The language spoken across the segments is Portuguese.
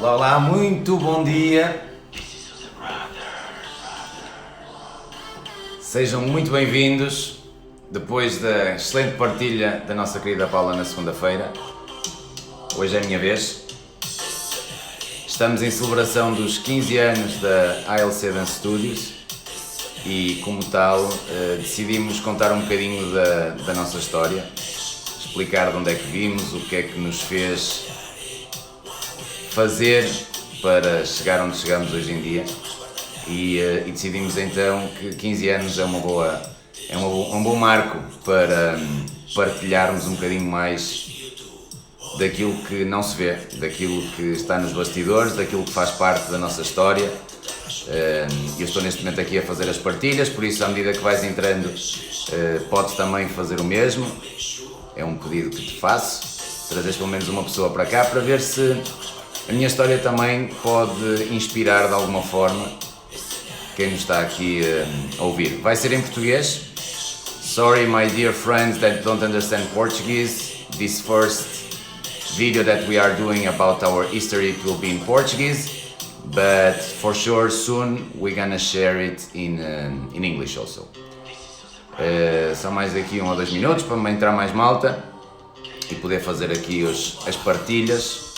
Olá, olá, muito bom dia. Sejam muito bem-vindos depois da excelente partilha da nossa querida Paula na segunda-feira. Hoje é a minha vez. Estamos em celebração dos 15 anos da ALC Dance Studios e, como tal, decidimos contar um bocadinho da nossa história, explicar de onde é que vimos, o que é que nos fez fazer para chegar onde chegamos hoje em dia e decidimos então que 15 anos é um bom marco para partilharmos um bocadinho mais daquilo que não se vê, daquilo que está nos bastidores, daquilo que faz parte da nossa história. Eu estou neste momento aqui a fazer as partilhas, por isso à medida que vais entrando podes também fazer o mesmo. É um pedido que te faço, trazeres pelo menos uma pessoa para cá para ver se a minha história também pode inspirar de alguma forma quem nos está aqui a ouvir. Vai ser em português. Sorry my dear friends that don't understand Portuguese. This first video that we are doing about our history will be in Portuguese, but for sure soon we're gonna share it in English also. Só mais aqui 1 ou 2 minutos para me entrar mais malta e poder fazer aqui as partilhas.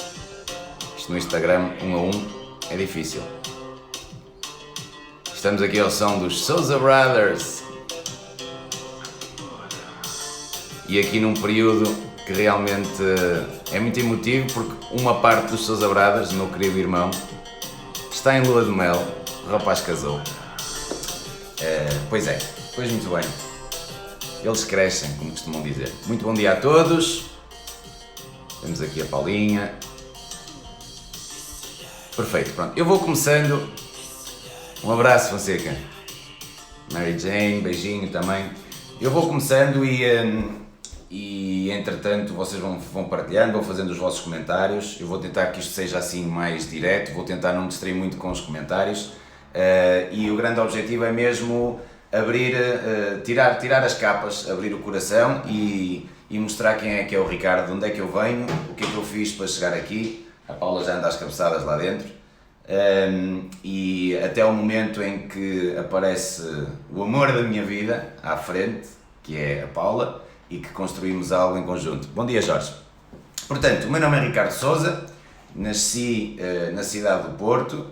No Instagram, 1 a 1, é difícil. Estamos aqui ao som dos Sousa Brothers e aqui num período que realmente é muito emotivo, porque uma parte dos Sousa Brothers, meu querido irmão, está em lua de mel, o rapaz casou. Pois muito bem. Eles crescem, como costumam dizer. Muito bom dia a todos. Temos aqui a Paulinha. Perfeito, pronto. Eu vou começando. Um abraço, Fonseca. Mary Jane, beijinho também. Eu vou começando e entretanto vocês vão partilhando, vão fazendo os vossos comentários. Eu vou tentar que isto seja assim mais direto, vou tentar não me distrair muito com os comentários. E o grande objetivo é mesmo abrir, tirar as capas, abrir o coração e mostrar quem é que é o Ricardo, de onde é que eu venho, o que é que eu fiz para chegar aqui. A Paula já anda às cabeçadas lá dentro, e até o momento em que aparece o amor da minha vida à frente, que é a Paula, e que construímos algo em conjunto. Bom dia, Jorge. Portanto, o meu nome é Ricardo Sousa, nasci na cidade do Porto,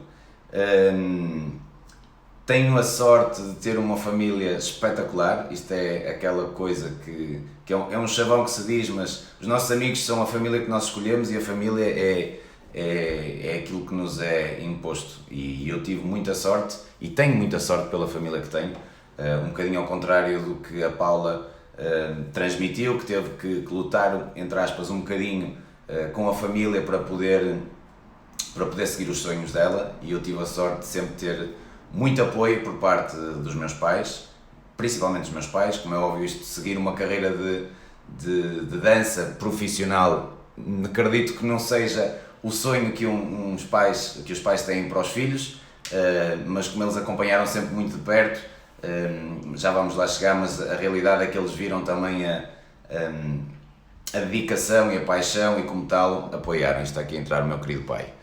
tenho a sorte de ter uma família espetacular. Isto é aquela coisa que é um chavão que se diz, mas os nossos amigos são a família que nós escolhemos e a família é aquilo que nos é imposto. E eu tive muita sorte e tenho muita sorte pela família que tenho, um bocadinho ao contrário do que a Paula transmitiu, que teve que lutar, entre aspas, um bocadinho com a família para poder seguir os sonhos dela, e eu tive a sorte de sempre ter muito apoio por parte dos meus pais, principalmente dos meus pais. Como é óbvio, isto de seguir uma carreira de dança profissional, acredito que não seja o sonho que os pais têm para os filhos, mas como eles acompanharam sempre muito de perto, já vamos lá chegar, mas a realidade é que eles viram também a dedicação e a paixão e, como tal, apoiaram. Está aqui a entrar o meu querido pai.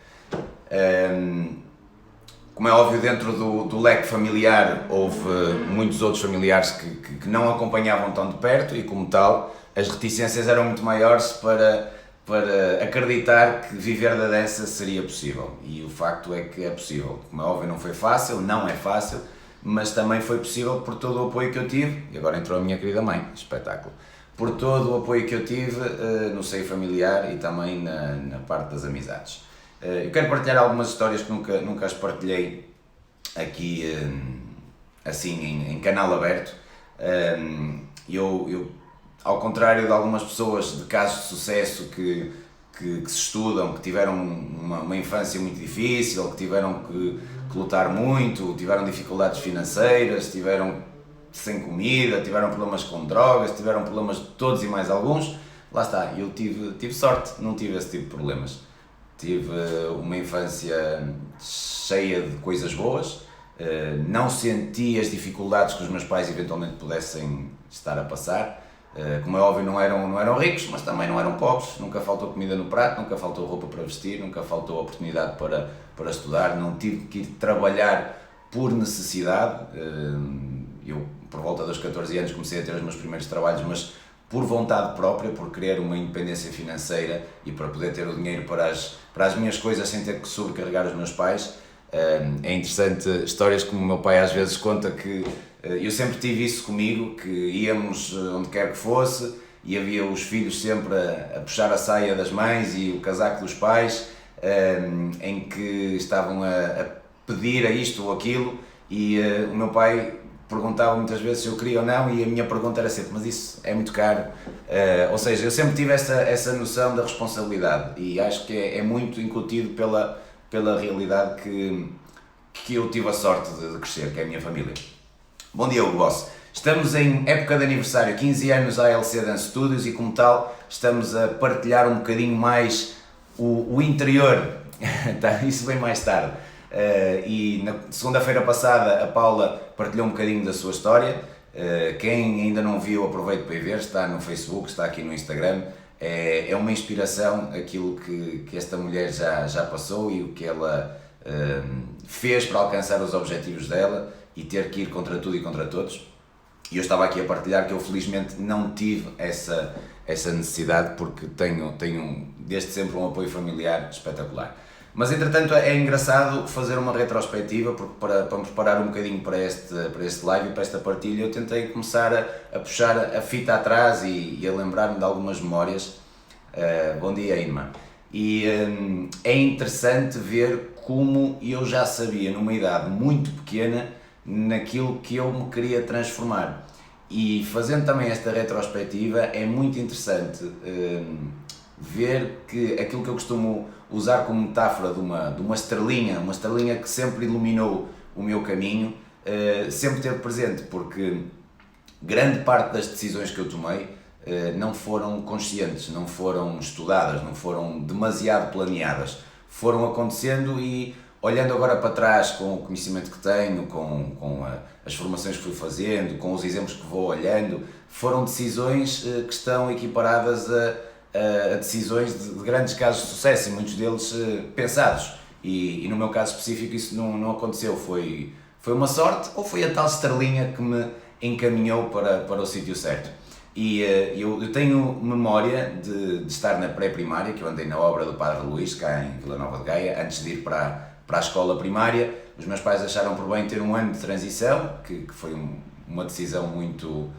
Como é óbvio, dentro do leque familiar houve muitos outros familiares que não acompanhavam tão de perto e, como tal, as reticências eram muito maiores para acreditar que viver da dança seria possível. E o facto é que é possível. Como é óbvio, não foi fácil, não é fácil, mas também foi possível por todo o apoio que eu tive. E agora entrou a minha querida mãe, espetáculo. Por todo o apoio que eu tive no seio familiar e também na parte das amizades. Eu quero partilhar algumas histórias que nunca as partilhei aqui assim em canal aberto. Eu, ao contrário de algumas pessoas de casos de sucesso que se estudam, que tiveram uma infância muito difícil, que tiveram que lutar muito, tiveram dificuldades financeiras, tiveram sem comida, tiveram problemas com drogas, tiveram problemas de todos e mais alguns, lá está, eu tive sorte, não tive esse tipo de problemas. Tive uma infância cheia de coisas boas, não senti as dificuldades que os meus pais eventualmente pudessem estar a passar, Como é óbvio, não eram ricos, mas também não eram pobres. Nunca faltou comida no prato, nunca faltou roupa para vestir, nunca faltou oportunidade para estudar. Não tive que ir trabalhar por necessidade. Eu, por volta dos 14 anos, comecei a ter os meus primeiros trabalhos, mas por vontade própria, por querer uma independência financeira e para poder ter o dinheiro para as minhas coisas sem ter que sobrecarregar os meus pais. É interessante histórias como o meu pai às vezes conta que eu sempre tive isso comigo, que íamos onde quer que fosse e havia os filhos sempre a puxar a saia das mães e o casaco dos pais, em que estavam a pedir a isto ou aquilo e o meu pai perguntava muitas vezes se eu queria ou não e a minha pergunta era sempre, mas isso é muito caro. Ou seja, eu sempre tive essa noção da responsabilidade e acho que é muito incutido pela realidade que eu tive a sorte de crescer, que é a minha família. Bom dia, Hugo Boss. Estamos em época de aniversário, 15 anos à ALC Dance Studios e como tal estamos a partilhar um bocadinho mais o interior, isso vem mais tarde. E na segunda-feira passada a Paula partilhou um bocadinho da sua história. Quem ainda não viu, aproveite para ir ver, está no Facebook, está aqui no Instagram. É uma inspiração aquilo que esta mulher já passou e o que ela fez para alcançar os objetivos dela e ter que ir contra tudo e contra todos. E eu estava aqui a partilhar que eu felizmente não tive essa necessidade porque tenho desde sempre um apoio familiar espetacular. Mas entretanto é engraçado fazer uma retrospectiva porque para me preparar um bocadinho para este live e para esta partilha eu tentei começar a puxar a fita atrás e a lembrar-me de algumas memórias. Bom dia, Inma. E é interessante ver como eu já sabia numa idade muito pequena naquilo que eu me queria transformar. E fazendo também esta retrospectiva é muito interessante ver que aquilo que eu costumo usar como metáfora de uma estrelinha que sempre iluminou o meu caminho, sempre teve presente, porque grande parte das decisões que eu tomei não foram conscientes, não foram estudadas, não foram demasiado planeadas, foram acontecendo e olhando agora para trás com o conhecimento que tenho, com as formações que fui fazendo, com os exemplos que vou olhando, foram decisões que estão equiparadas a decisões de grandes casos de sucesso e muitos deles pensados e no meu caso específico isso não aconteceu, foi uma sorte ou foi a tal estrelinha que me encaminhou para o sítio certo. E eu tenho memória de estar na pré-primária, que eu andei na obra do Padre Luís, cá em Vila Nova de Gaia, antes de ir para a escola primária. Os meus pais acharam por bem ter um ano de transição, que foi uma decisão muito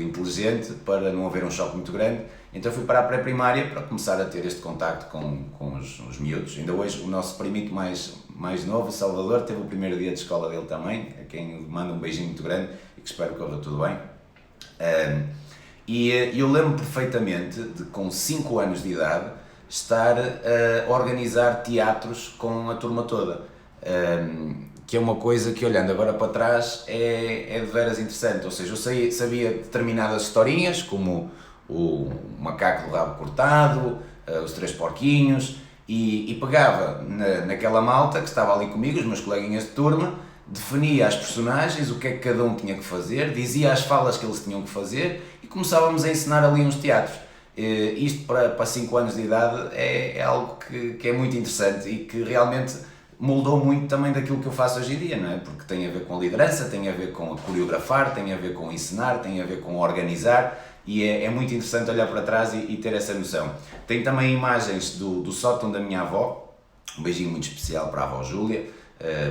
inteligente para não haver um choque muito grande. Então fui para a pré-primária para começar a ter este contacto com os miúdos. Ainda hoje o nosso primito mais novo, Salvador, teve o primeiro dia de escola dele também, a quem mando um beijinho muito grande e que espero que corra tudo bem. E eu lembro perfeitamente de, com 5 anos de idade, estar a organizar teatros com a turma toda, que é uma coisa que, olhando agora para trás, é de veras interessante. Ou seja, eu sabia determinadas historinhas, como o macaco do rabo cortado, os 3 porquinhos, e pegava naquela malta que estava ali comigo, os meus coleguinhas de turma, definia as personagens, o que é que cada um tinha que fazer, dizia as falas que eles tinham que fazer e começávamos a ensinar ali uns teatros. Isto para 5 anos de idade é algo que é muito interessante e que realmente moldou muito também daquilo que eu faço hoje em dia, não é? Porque tem a ver com a liderança, tem a ver com a coreografar, tem a ver com ensinar, tem a ver com organizar e é muito interessante olhar para trás e ter essa noção. Tem também imagens do sótão da minha avó, um beijinho muito especial para a avó Júlia,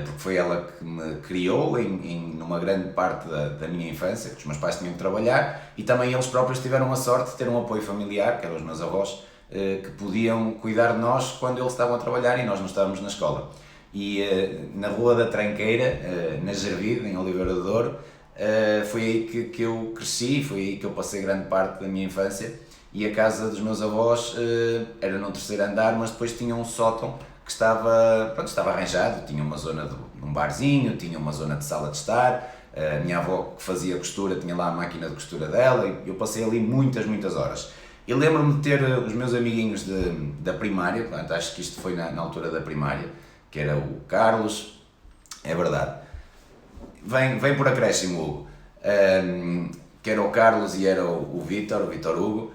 porque foi ela que me criou numa grande parte da minha infância, que os meus pais tinham que trabalhar e também eles próprios tiveram a sorte de ter um apoio familiar, que eram os meus avós, que podiam cuidar de nós quando eles estavam a trabalhar e nós não estávamos na escola. E na Rua da Tranqueira, na Gervide, em Oliveira do Douro, foi aí que eu cresci, foi aí que eu passei grande parte da minha infância e a casa dos meus avós era no 3º andar, mas depois tinha um sótão que estava arranjado, tinha uma zona de um barzinho, tinha uma zona de sala de estar, a minha avó que fazia costura tinha lá a máquina de costura dela e eu passei ali muitas horas. Eu lembro-me de ter os meus amiguinhos da primária, portanto, acho que isto foi na altura da primária, que era o Carlos, é verdade, vem por acréscimo, Hugo, que era o Carlos e era o Vítor, o Vítor Hugo,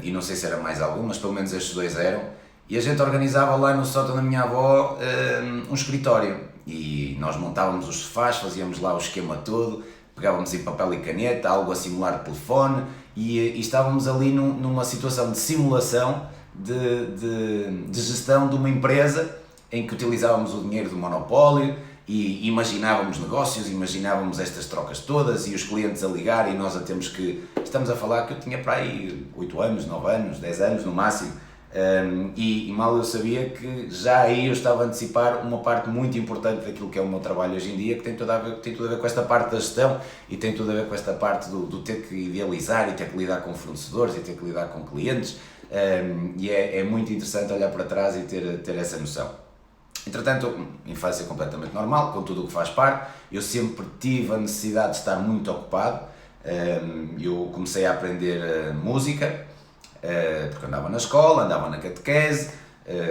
e não sei se era mais algum, mas pelo menos estes dois eram, e a gente organizava lá no sótão da minha avó um escritório, e nós montávamos os sofás, fazíamos lá o esquema todo, pegávamos em papel e caneta, algo a simular telefone, e estávamos ali numa situação de simulação de gestão de uma empresa em que utilizávamos o dinheiro do monopólio e imaginávamos negócios, imaginávamos estas trocas todas e os clientes a ligar e nós a temos que... Estamos a falar que eu tinha para aí 8 anos, 9 anos, 10 anos no máximo, e mal eu sabia que já aí eu estava a antecipar uma parte muito importante daquilo que é o meu trabalho hoje em dia, que tem tudo a ver com esta parte da gestão e tem tudo a ver com esta parte do ter que idealizar e ter que lidar com fornecedores e ter que lidar com clientes, e é muito interessante olhar para trás e ter essa noção. Entretanto, infância completamente normal, com tudo o que faz parte, eu sempre tive a necessidade de estar muito ocupado, eu comecei a aprender música, porque andava na escola, andava na catequese,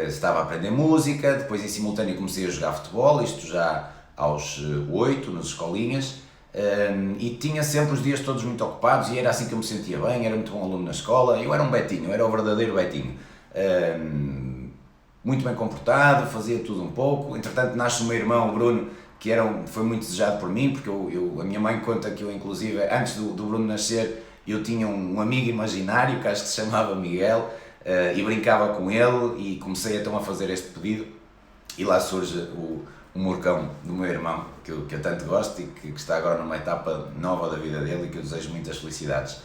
estava a aprender música, depois em simultâneo comecei a jogar futebol, isto já aos 8, nas escolinhas, e tinha sempre os dias todos muito ocupados e era assim que eu me sentia bem, era muito bom aluno na escola, eu era um Betinho, eu era o verdadeiro Betinho. Muito bem comportado, fazia tudo um pouco, entretanto nasce o meu irmão, o Bruno, que foi muito desejado por mim, porque a minha mãe conta que eu, inclusive, antes do Bruno nascer, eu tinha um amigo imaginário, que acho que se chamava Miguel, e brincava com ele, e comecei então a fazer este pedido, e lá surge o Murcão do meu irmão, que eu tanto gosto, e que está agora numa etapa nova da vida dele, e que eu desejo muitas felicidades.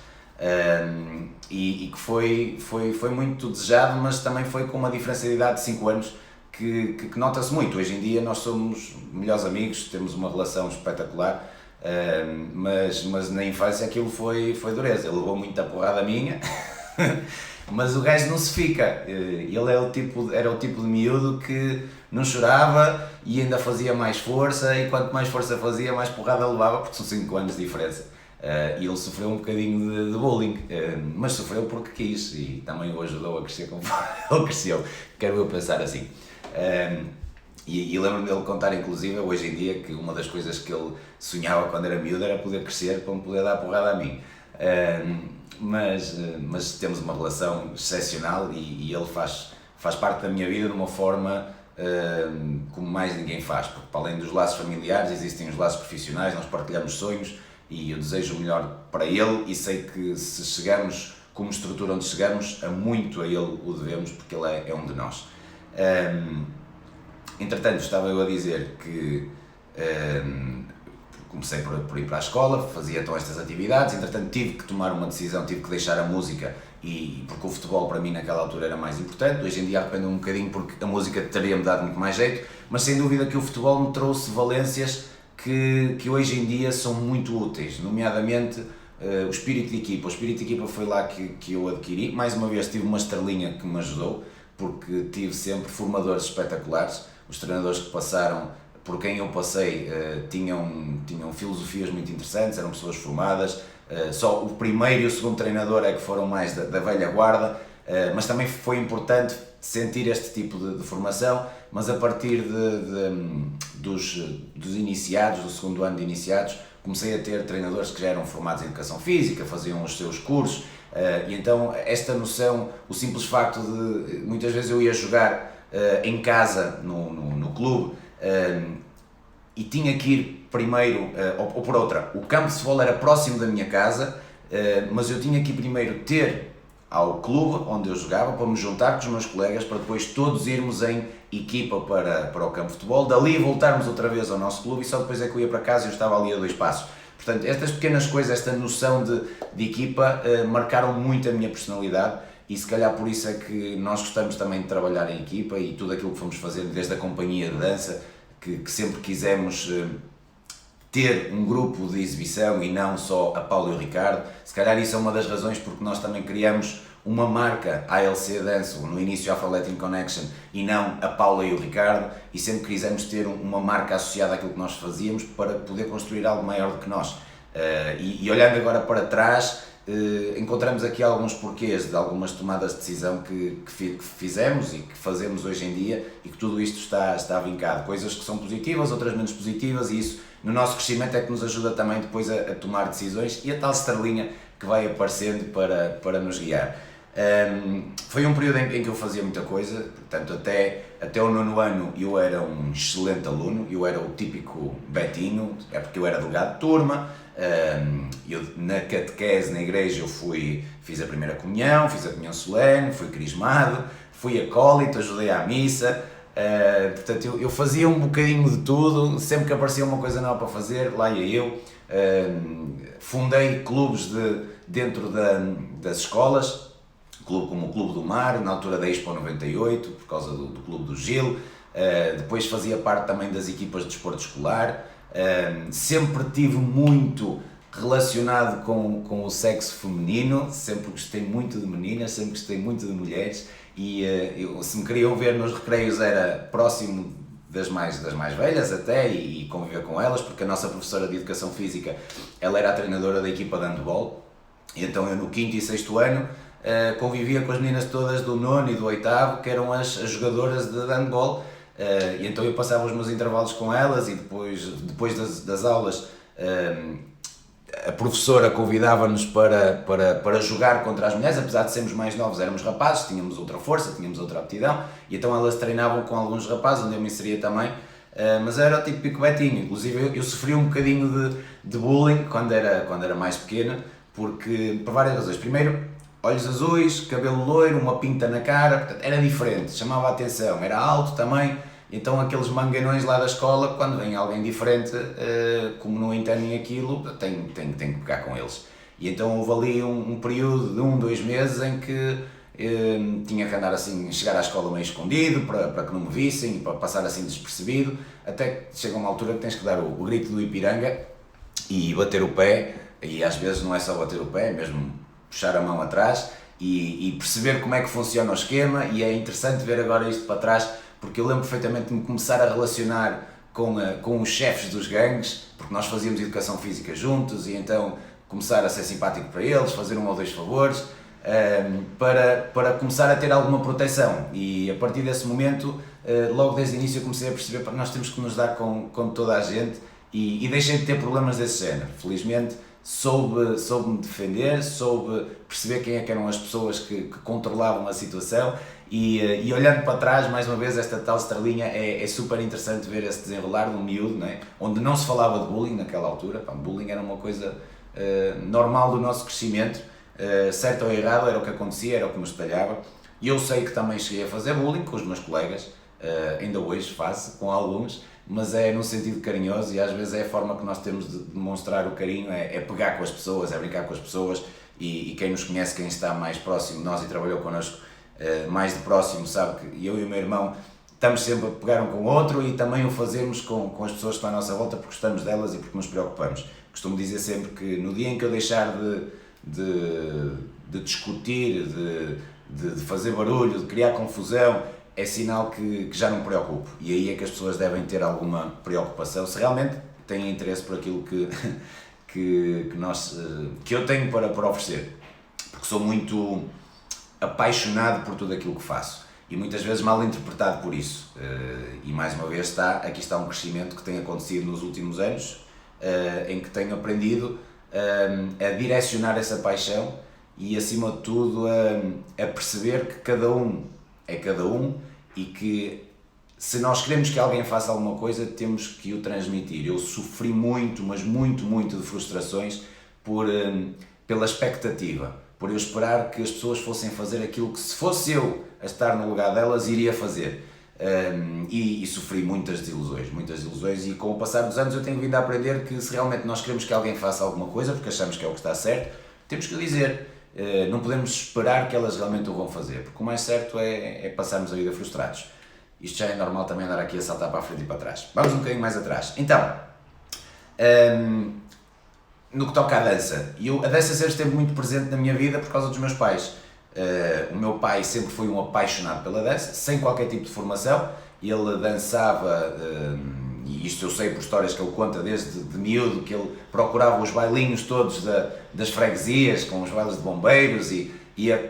E que foi muito desejado, mas também foi com uma diferença de idade de 5 anos que nota-se muito. Hoje em dia nós somos melhores amigos, temos uma relação espetacular, mas na infância aquilo foi dureza. Ele levou muita porrada minha, mas o gajo não se fica. Ele era o tipo de miúdo que não chorava e ainda fazia mais força, e quanto mais força fazia, mais porrada levava, porque são 5 anos de diferença. E ele sofreu um bocadinho de bullying, mas sofreu porque quis e também o ajudou a crescer como ele cresceu, quero eu pensar assim. E lembro-me dele contar, inclusive, hoje em dia, que uma das coisas que ele sonhava quando era miúdo era poder crescer para me poder dar porrada a mim. Mas temos uma relação excepcional e ele faz parte da minha vida de uma forma como mais ninguém faz, porque para além dos laços familiares existem os laços profissionais, nós partilhamos sonhos, e eu desejo o melhor para ele e sei que se chegamos como estrutura onde chegamos, muito a ele o devemos, porque ele é um de nós. Entretanto, estava eu a dizer que comecei por ir para a escola, fazia então estas atividades, entretanto tive que tomar uma decisão, tive que deixar a música, porque o futebol para mim naquela altura era mais importante. Hoje em dia arrependo-me um bocadinho porque a música teria-me dado muito mais jeito, mas sem dúvida que o futebol me trouxe valências que hoje em dia são muito úteis, nomeadamente o espírito de equipa. O espírito de equipa foi lá que eu adquiri. Mais uma vez tive uma estrelinha que me ajudou, porque tive sempre formadores espetaculares. Os treinadores que passaram por quem eu passei tinham filosofias muito interessantes, eram pessoas formadas. Só o primeiro e o segundo treinador é que foram mais da velha guarda, mas também foi importante sentir este tipo de formação, mas a partir dos iniciados, do segundo ano de iniciados, comecei a ter treinadores que já eram formados em educação física, faziam os seus cursos, e então esta noção, o simples facto de muitas vezes eu ia jogar em casa, no clube, e tinha que ir primeiro, ou por outra, o campo de futebol era próximo da minha casa, mas eu tinha que ir primeiro ter ao clube onde eu jogava, para me juntar com os meus colegas, para depois todos irmos em equipa para o campo de futebol, dali voltarmos outra vez ao nosso clube, e só depois é que eu ia para casa e eu estava ali a 2 passos. Portanto, estas pequenas coisas, esta noção de equipa, marcaram muito a minha personalidade, e se calhar por isso é que nós gostamos também de trabalhar em equipa, e tudo aquilo que fomos fazendo, desde a companhia de dança, que sempre quisemos ter um grupo de exibição e não só a Paulo e o Ricardo. Se calhar isso é uma das razões porque nós também criamos uma marca ALC Dance, no início a Latin Connection, e não a Paula e o Ricardo, e sempre quisemos ter uma marca associada àquilo que nós fazíamos para poder construir algo maior do que nós. E olhando agora para trás, encontramos aqui alguns porquês de algumas tomadas de decisão que fizemos e que fazemos hoje em dia, e que tudo isto está vincado. Coisas que são positivas, outras menos positivas, e isso no nosso crescimento é que nos ajuda também depois a tomar decisões, e a tal estrelinha que vai aparecendo para nos guiar. Foi um período em que eu fazia muita coisa, portanto até o 9º ano eu era um excelente aluno, eu era o típico Betinho, é porque eu era delegado de turma. Eu na catequese, na igreja, eu fiz a primeira comunhão, fiz a comunhão solene, fui crismado, fui acólito, ajudei à missa, portanto eu fazia um bocadinho de tudo, sempre que aparecia uma coisa nova para fazer, lá ia eu. Fundei clubes dentro das escolas, como o Clube do Mar, na altura da Expo 98, por causa do Clube do Gil. Depois fazia parte também das equipas de desporto escolar. Sempre tive muito relacionado com o sexo feminino, sempre gostei muito de meninas, sempre gostei muito de mulheres, e se me queriam ver nos recreios era próximo das mais velhas até, e conviver com elas, porque a nossa professora de Educação Física, ela era a treinadora da equipa de handball, e então eu no 5º e 6º ano convivia com as meninas todas do 9º e do 8º, que eram as jogadoras de handball. E então eu passava os meus intervalos com elas, e depois das aulas a professora convidava-nos para jogar contra as mulheres, apesar de sermos mais novos, éramos rapazes, tínhamos outra força, tínhamos outra aptidão, e então elas treinavam com alguns rapazes, onde eu me inseria também, mas era o típico Betinho. Inclusive eu sofri um bocadinho de bullying quando era mais pequeno, porque por várias razões. Primeiro, olhos azuis, cabelo loiro, uma pinta na cara, portanto, era diferente, chamava a atenção, era alto também, então aqueles manganões lá da escola, quando vem alguém diferente, como não entendem aquilo, tem que pegar com eles. E então houve ali um período de 2 meses em que tinha que andar assim, chegar à escola meio escondido, para que não me vissem, para passar assim despercebido, até que chega uma altura que tens que dar o grito do Ipiranga e bater o pé, e às vezes não é só bater o pé, é mesmo puxar a mão atrás e perceber como é que funciona o esquema. E é interessante ver agora isto para trás, porque eu lembro perfeitamente de me começar a relacionar com os chefes dos gangues, porque nós fazíamos educação física juntos, e então começar a ser simpático para eles, fazer 1 ou 2 favores, para começar a ter alguma proteção. E a partir desse momento, logo desde o início, eu comecei a perceber que nós temos que nos dar com toda a gente, e deixei de ter problemas desse género. Felizmente soube-me defender, soube perceber quem é que eram as pessoas que controlavam a situação, e olhando para trás, mais uma vez, esta tal estrelinha, é super interessante ver esse desenrolar de um miúdo, não é? Onde não se falava de bullying naquela altura. Bullying era uma coisa normal do nosso crescimento, certo ou errado, era o que acontecia, era o que me espalhava, e eu sei que também cheguei a fazer bullying com os meus colegas, ainda hoje faço com alguns, mas é num sentido carinhoso, e às vezes é a forma que nós temos de demonstrar o carinho, é pegar com as pessoas, é brincar com as pessoas, e quem nos conhece, quem está mais próximo de nós e trabalhou connosco mais de próximo, sabe que eu e o meu irmão estamos sempre a pegar um com o outro, e também o fazemos com as pessoas que estão à nossa volta, porque gostamos delas e porque nos preocupamos. Costumo dizer sempre que no dia em que eu deixar de discutir, de fazer barulho, de criar confusão, é sinal que já não me preocupo, e aí é que as pessoas devem ter alguma preocupação, se realmente têm interesse por aquilo que eu tenho para oferecer, porque sou muito apaixonado por tudo aquilo que faço, e muitas vezes mal interpretado por isso, e mais uma vez aqui está um crescimento que tem acontecido nos últimos anos, em que tenho aprendido a direcionar essa paixão, e acima de tudo a perceber que cada um é cada um, e que se nós queremos que alguém faça alguma coisa, temos que o transmitir. Eu sofri muito, mas muito de frustrações pela expectativa, por eu esperar que as pessoas fossem fazer aquilo que, se fosse eu a estar no lugar delas, iria fazer. E sofri muitas desilusões, e com o passar dos anos eu tenho vindo a aprender que, se realmente nós queremos que alguém faça alguma coisa, porque achamos que é o que está certo, temos que o dizer. Não podemos esperar que elas realmente o vão fazer, porque o mais certo é passarmos a vida frustrados. Isto já é normal também, andar aqui a saltar para a frente e para trás. Vamos um bocadinho mais atrás. Então, no que toca à dança, a dança sempre esteve muito presente na minha vida por causa dos meus pais. O meu pai sempre foi um apaixonado pela dança, sem qualquer tipo de formação. Ele dançava e isto eu sei por histórias que ele conta desde de miúdo, que ele procurava os bailinhos todos das freguesias, com os bailes de bombeiros, e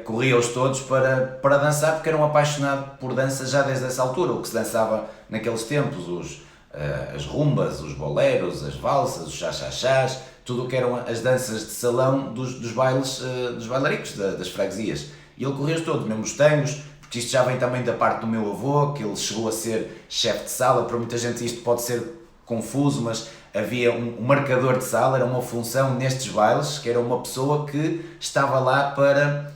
corria-os todos para dançar, porque era um apaixonado por dança já desde essa altura, o que se dançava naqueles tempos, as rumbas, os boleros, as valsas, os chá-chá-chás, tudo o que eram as danças de salão dos bailes, dos bailaricos das freguesias. E ele corria-os todos, mesmo os tangos, porque isto já vem também da parte do meu avô, que ele chegou a ser chefe de sala. Para muita gente isto pode ser confuso, mas havia um marcador de sala, era uma função nestes bailes, que era uma pessoa que estava lá para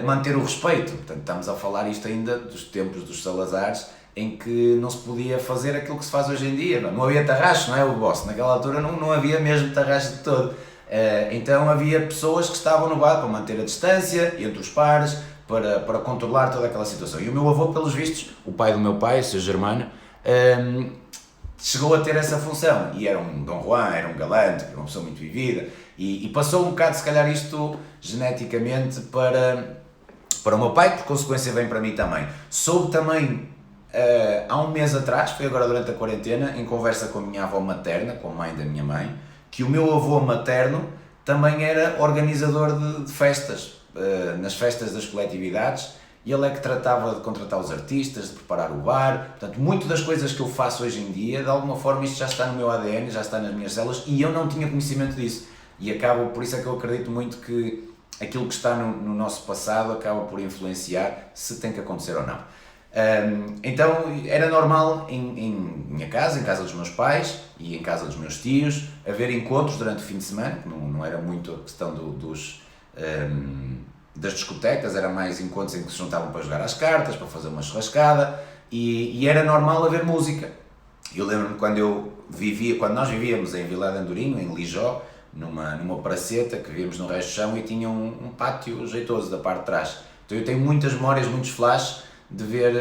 manter o respeito. Portanto, estamos a falar isto ainda dos tempos dos Salazares, em que não se podia fazer aquilo que se faz hoje em dia. Não havia tarraxo, não é, o boss? Naquela altura não havia mesmo tarraxo de todo. Então havia pessoas que estavam no bar para manter a distância entre os pares, para controlar toda aquela situação. E o meu avô, pelos vistos, o pai do meu pai, o seu Germano, chegou a ter essa função, e era um Dom Juan, era um galante, era uma pessoa muito vivida, e passou um bocado, se calhar, isto geneticamente para o meu pai, por consequência vem para mim também. Soube também, há um mês atrás, foi agora durante a quarentena, em conversa com a minha avó materna, com a mãe da minha mãe, que o meu avô materno também era organizador de festas, nas festas das coletividades, e ele é que tratava de contratar os artistas, de preparar o bar. Portanto, muito das coisas que eu faço hoje em dia, de alguma forma isto já está no meu ADN, já está nas minhas células, e eu não tinha conhecimento disso. E por isso é que eu acredito muito que aquilo que está no nosso passado acaba por influenciar se tem que acontecer ou não. Então era normal em minha casa, em casa dos meus pais e em casa dos meus tios, haver encontros durante o fim de semana, que não era muito a questão das discotecas, era mais encontros em que se juntavam para jogar às cartas, para fazer uma churrascada, e era normal haver música. Eu lembro-me quando nós vivíamos em Vila de Andorinho, em Lijó, numa praceta que vivíamos no resto do chão, e tinha um pátio jeitoso da parte de trás. Então eu tenho muitas memórias, muitos flashes de ver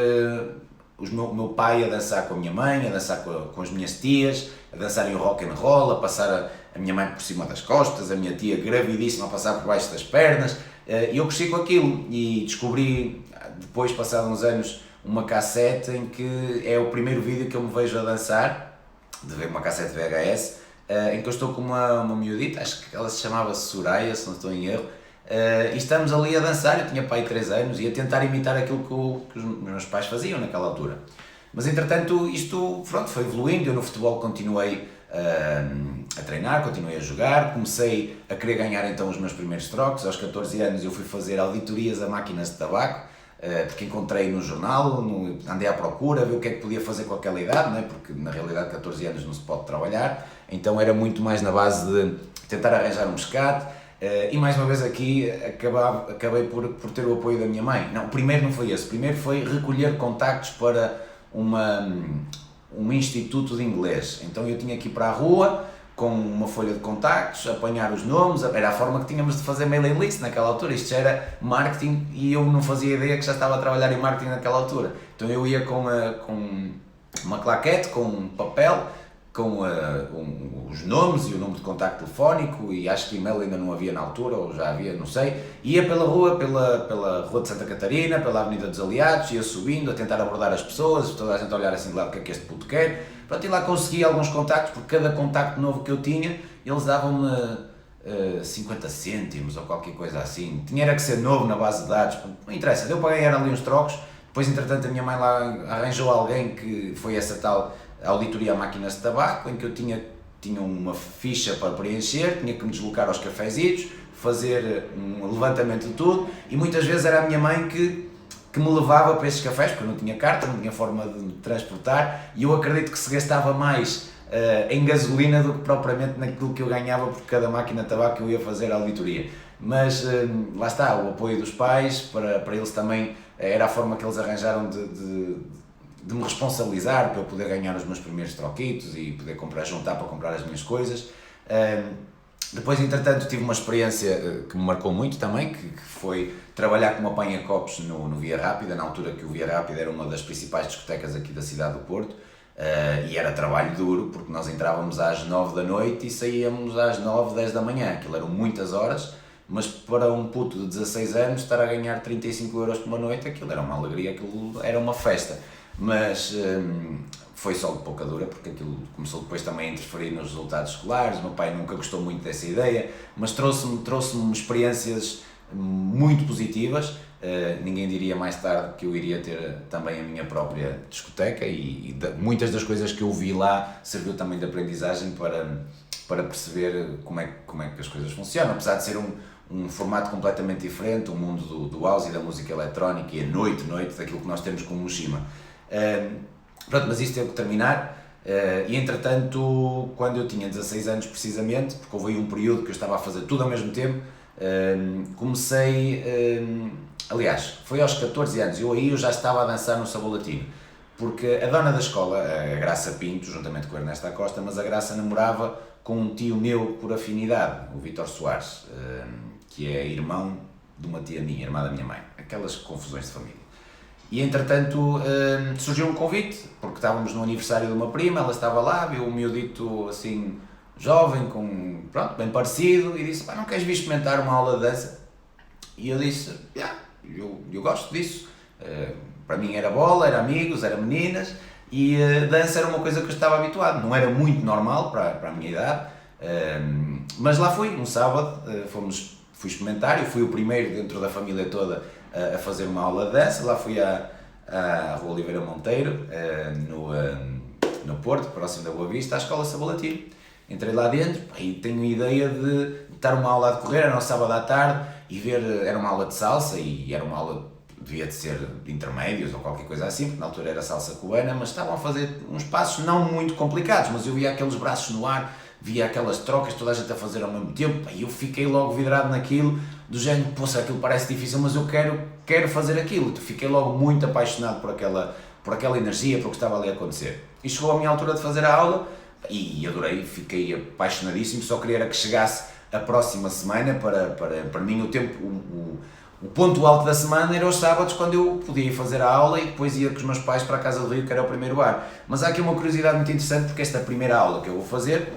o meu pai a dançar com a minha mãe, a dançar com as minhas tias, a dançarem o rock and roll, a passar a minha mãe por cima das costas, a minha tia gravidíssima a passar por baixo das pernas. E eu cresci com aquilo e descobri, depois, passado uns anos, uma cassete em que é o primeiro vídeo que eu me vejo a dançar, de ver uma cassete VHS, em que eu estou com uma miudita, acho que ela se chamava Soraya, se não estou em erro, e estamos ali a dançar. Eu tinha pai 3 anos e a tentar imitar aquilo que os meus pais faziam naquela altura. Mas entretanto isto foi evoluindo. Eu no futebol continuei a treinar, continuei a jogar, comecei a querer ganhar então os meus primeiros trocos. Aos 14 anos eu fui fazer auditorias a máquinas de tabaco, porque encontrei no jornal, andei à procura, ver o que é que podia fazer com aquela idade, não é? Porque na realidade 14 anos não se pode trabalhar, então era muito mais na base de tentar arranjar um escate. E mais uma vez aqui acabei por ter o apoio da minha mãe. Não, o primeiro não foi esse, o primeiro foi recolher contactos para um instituto de inglês. Então eu tinha que ir para a rua com uma folha de contactos, apanhar os nomes, era a forma que tínhamos de fazer mailing list naquela altura. Isto já era marketing e eu não fazia ideia que já estava a trabalhar em marketing naquela altura. Então eu ia com uma claquete, com um papel, com os nomes e o número de contacto telefónico, e acho que e-mail ainda não havia na altura, ou já havia, não sei. Ia pela rua Rua de Santa Catarina, pela Avenida dos Aliados, ia subindo a tentar abordar as pessoas, toda a gente a olhar assim de lado, o que é que este puto quer. Pronto, e lá consegui alguns contactos, porque cada contacto novo que eu tinha, eles davam-me 50 cêntimos ou qualquer coisa assim. Tinha que ser novo na base de dados, não interessa, deu para ganhar ali uns trocos. Depois, entretanto, a minha mãe lá arranjou alguém que foi essa tal auditoria a máquinas de tabaco, em que eu tinha uma ficha para preencher, tinha que me deslocar aos cafezitos, fazer um levantamento de tudo, e muitas vezes era a minha mãe que me levava para esses cafés, porque eu não tinha carta, não tinha forma de me transportar, e eu acredito que se gastava mais em gasolina do que propriamente naquilo que eu ganhava por cada máquina de tabaco que eu ia fazer a auditoria. Mas lá está, o apoio dos pais, para eles também era a forma que eles arranjaram de me responsabilizar para eu poder ganhar os meus primeiros troquitos e poder juntar para comprar as minhas coisas. Depois, entretanto, tive uma experiência que me marcou muito também, que foi trabalhar como apanha-copos no Via Rápida, na altura que o Via Rápida era uma das principais discotecas aqui da cidade do Porto, e era trabalho duro, porque nós entrávamos às 9 da noite e saíamos às 9, 10 da manhã. Aquilo eram muitas horas, mas para um puto de 16 anos estar a ganhar 35 € por uma noite, aquilo era uma alegria, aquilo era uma festa. mas foi só de pouca dura, porque aquilo começou depois também a interferir nos resultados escolares. O meu pai nunca gostou muito dessa ideia, mas trouxe-me experiências muito positivas. Ninguém diria mais tarde que eu iria ter também a minha própria discoteca, e muitas das coisas que eu vi lá serviu também de aprendizagem para perceber como é que as coisas funcionam, apesar de ser um formato completamente diferente, o mundo do house e da música eletrónica e a noite daquilo que nós temos como Mushima. Pronto, mas isso teve que terminar, e entretanto, quando eu tinha 16 anos precisamente, porque houve aí um período que eu estava a fazer tudo ao mesmo tempo, comecei, aliás, foi aos 14 anos, eu já estava a dançar no Sabor Latino, porque a dona da escola, a Graça Pinto, juntamente com a Ernesto Acosta, mas a Graça namorava com um tio meu por afinidade, o Vítor Soares, que é irmão de uma tia minha, irmã da minha mãe, aquelas confusões de família. E entretanto surgiu um convite, porque estávamos no aniversário de uma prima, ela estava lá, viu um miudito assim, jovem, bem parecido, e disse: "Pá, não queres vir experimentar uma aula de dança?" E eu disse: eu gosto disso. Para mim era bola, era amigos, era meninas, e dança era uma coisa que eu estava habituado, não era muito normal para a minha idade, mas lá fui, um sábado, fui experimentar. Eu fui o primeiro dentro da família toda a fazer uma aula de dança. Lá fui à Rua Oliveira Monteiro, no Porto, próximo da Boa Vista, à Escola Sabor Latino. Entrei lá dentro e tenho a ideia de estar uma aula a decorrer, era no sábado à tarde, e era uma aula de salsa, e era uma aula, devia de ser de intermédios ou qualquer coisa assim, porque na altura era salsa cubana, mas estavam a fazer uns passos não muito complicados, mas eu via aqueles braços no ar, via aquelas trocas, toda a gente a fazer ao mesmo tempo, e eu fiquei logo vidrado naquilo, do género: "Poxa, aquilo parece difícil, mas eu quero fazer aquilo." Fiquei logo muito apaixonado por aquela energia, por o que estava ali a acontecer. E chegou a minha altura de fazer a aula, e adorei, fiquei apaixonadíssimo, só queria era que chegasse a próxima semana. Para mim o ponto alto da semana era os sábados, quando eu podia ir fazer a aula e depois ia com os meus pais para a Casa do Rio, que era o primeiro bar. Mas há aqui uma curiosidade muito interessante, porque esta primeira aula que eu vou fazer,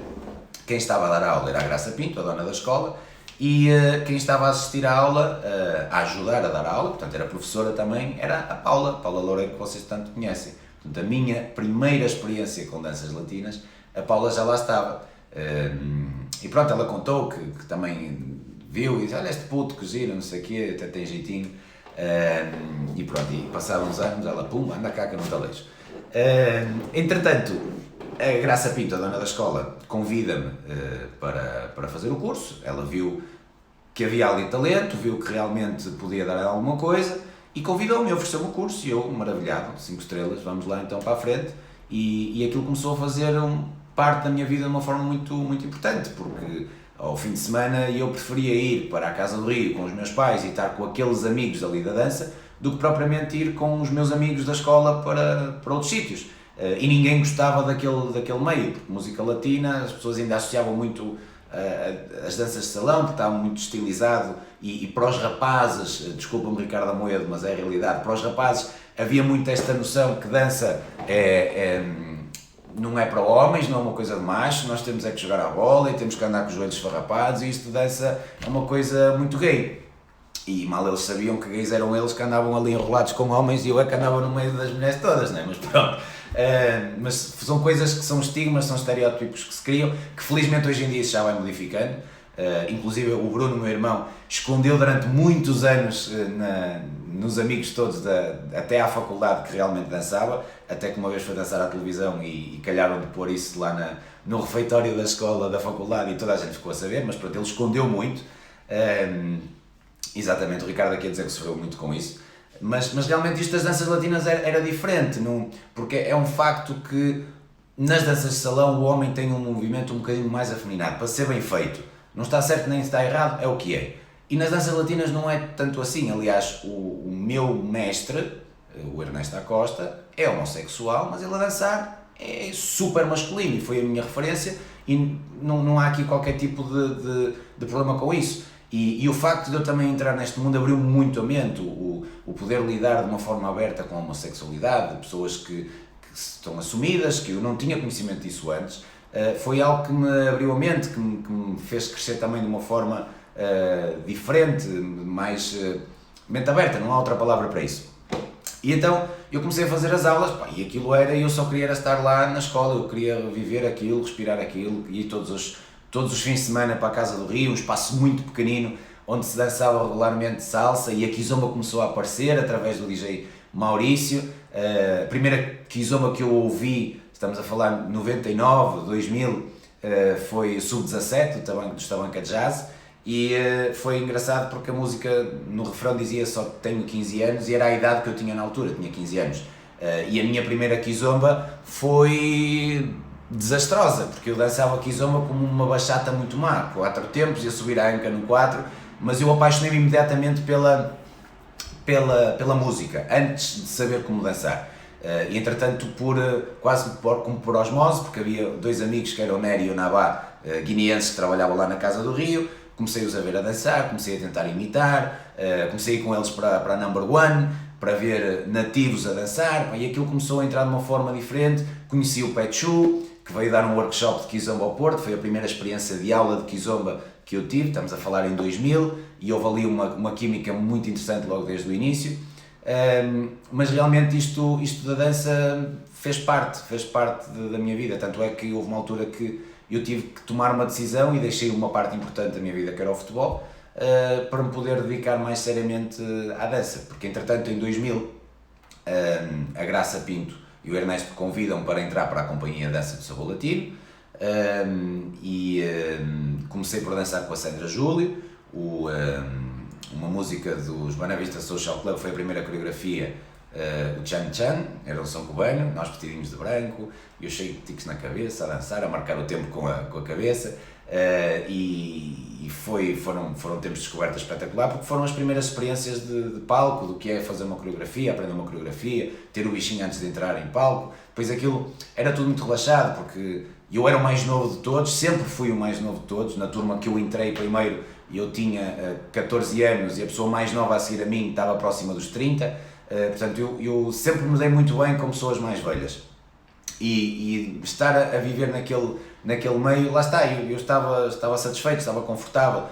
quem estava a dar a aula era a Graça Pinto, a dona da escola, e quem estava a assistir à aula, a ajudar a dar a aula, portanto era professora também, era a Paula Loureiro, que vocês tanto conhecem. Portanto, a minha primeira experiência com danças latinas, a Paula já lá estava. E pronto, ela contou que também viu e disse: "Olha este puto que gira, não sei o quê, até tem jeitinho." E pronto, e passaram uns anos, ela: "Pum, anda cá que eu não te alejo." Entretanto, a Graça Pinto, a dona da escola, convida-me para fazer o curso. Ela viu que havia ali talento, viu que realmente podia dar alguma coisa, e convidou-me, ofereceu-me o curso, e eu, maravilhado, 5 estrelas, vamos lá então para a frente. E aquilo começou a fazer parte da minha vida de uma forma muito, muito importante, porque ao fim de semana eu preferia ir para a Casa do Rio com os meus pais e estar com aqueles amigos ali da dança, do que propriamente ir com os meus amigos da escola para outros sítios. E ninguém gostava daquele meio, porque música latina, as pessoas ainda associavam muito as danças de salão, porque estava muito estilizado, e para os rapazes, desculpa-me Ricardo Amoedo, mas é a realidade, para os rapazes havia muito esta noção que dança não é para homens, não é uma coisa de macho, nós temos é que jogar a bola e temos que andar com os joelhos esfarrapados, e isto de dança é uma coisa muito gay. E mal eles sabiam que gays eram eles que andavam ali enrolados com homens, e eu é que andava no meio das mulheres todas, não é? Mas pronto. Mas são coisas que são estigmas, são estereótipos que se criam, que felizmente hoje em dia isso já vai modificando. Inclusive o Bruno, meu irmão, escondeu durante muitos anos nos amigos todos, até à faculdade, que realmente dançava, até que uma vez foi dançar à televisão e calharam de pôr isso lá no refeitório da escola, da faculdade, e toda a gente ficou a saber, mas pronto, ele escondeu muito. Exatamente, o Ricardo aqui a dizer que sofreu muito com isso. Mas realmente isto das danças latinas era diferente, porque é um facto que nas danças de salão o homem tem um movimento um bocadinho mais afeminado, para ser bem feito. Não está certo nem está errado, é o que é. E nas danças latinas não é tanto assim. Aliás, o meu mestre, o Ernesto Acosta, é homossexual, mas ele a dançar é super masculino, e foi a minha referência, e não há aqui qualquer tipo de problema com isso. E o facto de eu também entrar neste mundo abriu-me muito a mente, o poder lidar de uma forma aberta com a homossexualidade, de pessoas que estão assumidas, que eu não tinha conhecimento disso antes. Foi algo que me abriu a mente, que me fez crescer também de uma forma diferente, mais mente aberta, não há outra palavra para isso. E então eu comecei a fazer as aulas, pá, e aquilo era, eu só queria era estar lá na escola, eu queria viver aquilo, respirar aquilo, e todos os fins de semana para a Casa do Rio, um espaço muito pequenino, onde se dançava regularmente salsa, e a Kizomba começou a aparecer através do DJ Maurício. A primeira Kizomba que eu ouvi, estamos a falar 99, 2000, foi Sub-17, dos Tabanca Jazz, e foi engraçado porque a música no refrão dizia só tenho 15 anos, e era a idade que eu tinha na altura, tinha 15 anos. E a minha primeira Kizomba foi desastrosa, porque eu dançava Kizomba como uma bachata muito má, 4 tempos, ia subir a anca no 4, mas eu apaixonei-me imediatamente pela música, antes de saber como dançar. E entretanto, quase como por osmose, porque havia 2 amigos que eram o Nery e o Nabá, guineenses, que trabalhavam lá na Casa do Rio, comecei-os a ver a dançar, comecei a tentar imitar, comecei a ir com eles para a Number One, para ver nativos a dançar, e aquilo começou a entrar de uma forma diferente. Conheci o Pechu, que veio dar um workshop de Kizomba ao Porto, foi a primeira experiência de aula de Kizomba que eu tive, estamos a falar em 2000, e houve ali uma química muito interessante logo desde o início. Mas realmente isto da dança fez parte da minha vida, tanto é que houve uma altura que eu tive que tomar uma decisão e deixei uma parte importante da minha vida, que era o futebol, para me poder dedicar mais seriamente à dança, porque entretanto em 2000 a Graça Pinto e o Ernesto convidam para entrar para a Companhia de Dança do Sabor Latino, e comecei por dançar com a Sandra Júlio, uma música dos Buena Vista Social Club, foi a primeira coreografia. O Chan Chan, era um som cubano, nós vestidinhos de branco, eu cheio de tiques na cabeça, a dançar, a marcar o tempo com a cabeça, e foram tempos de descoberta espetacular, porque foram as primeiras experiências de palco, do que é fazer uma coreografia, aprender uma coreografia, ter o bichinho antes de entrar em palco. Depois aquilo era tudo muito relaxado, porque eu era o mais novo de todos, sempre fui o mais novo de todos. Na turma que eu entrei primeiro, eu tinha 14 anos, e a pessoa mais nova a seguir a mim estava próxima dos 30. Portanto, eu sempre me dei muito bem com pessoas mais velhas, e estar a viver naquele meio, lá está, eu estava satisfeito, estava confortável,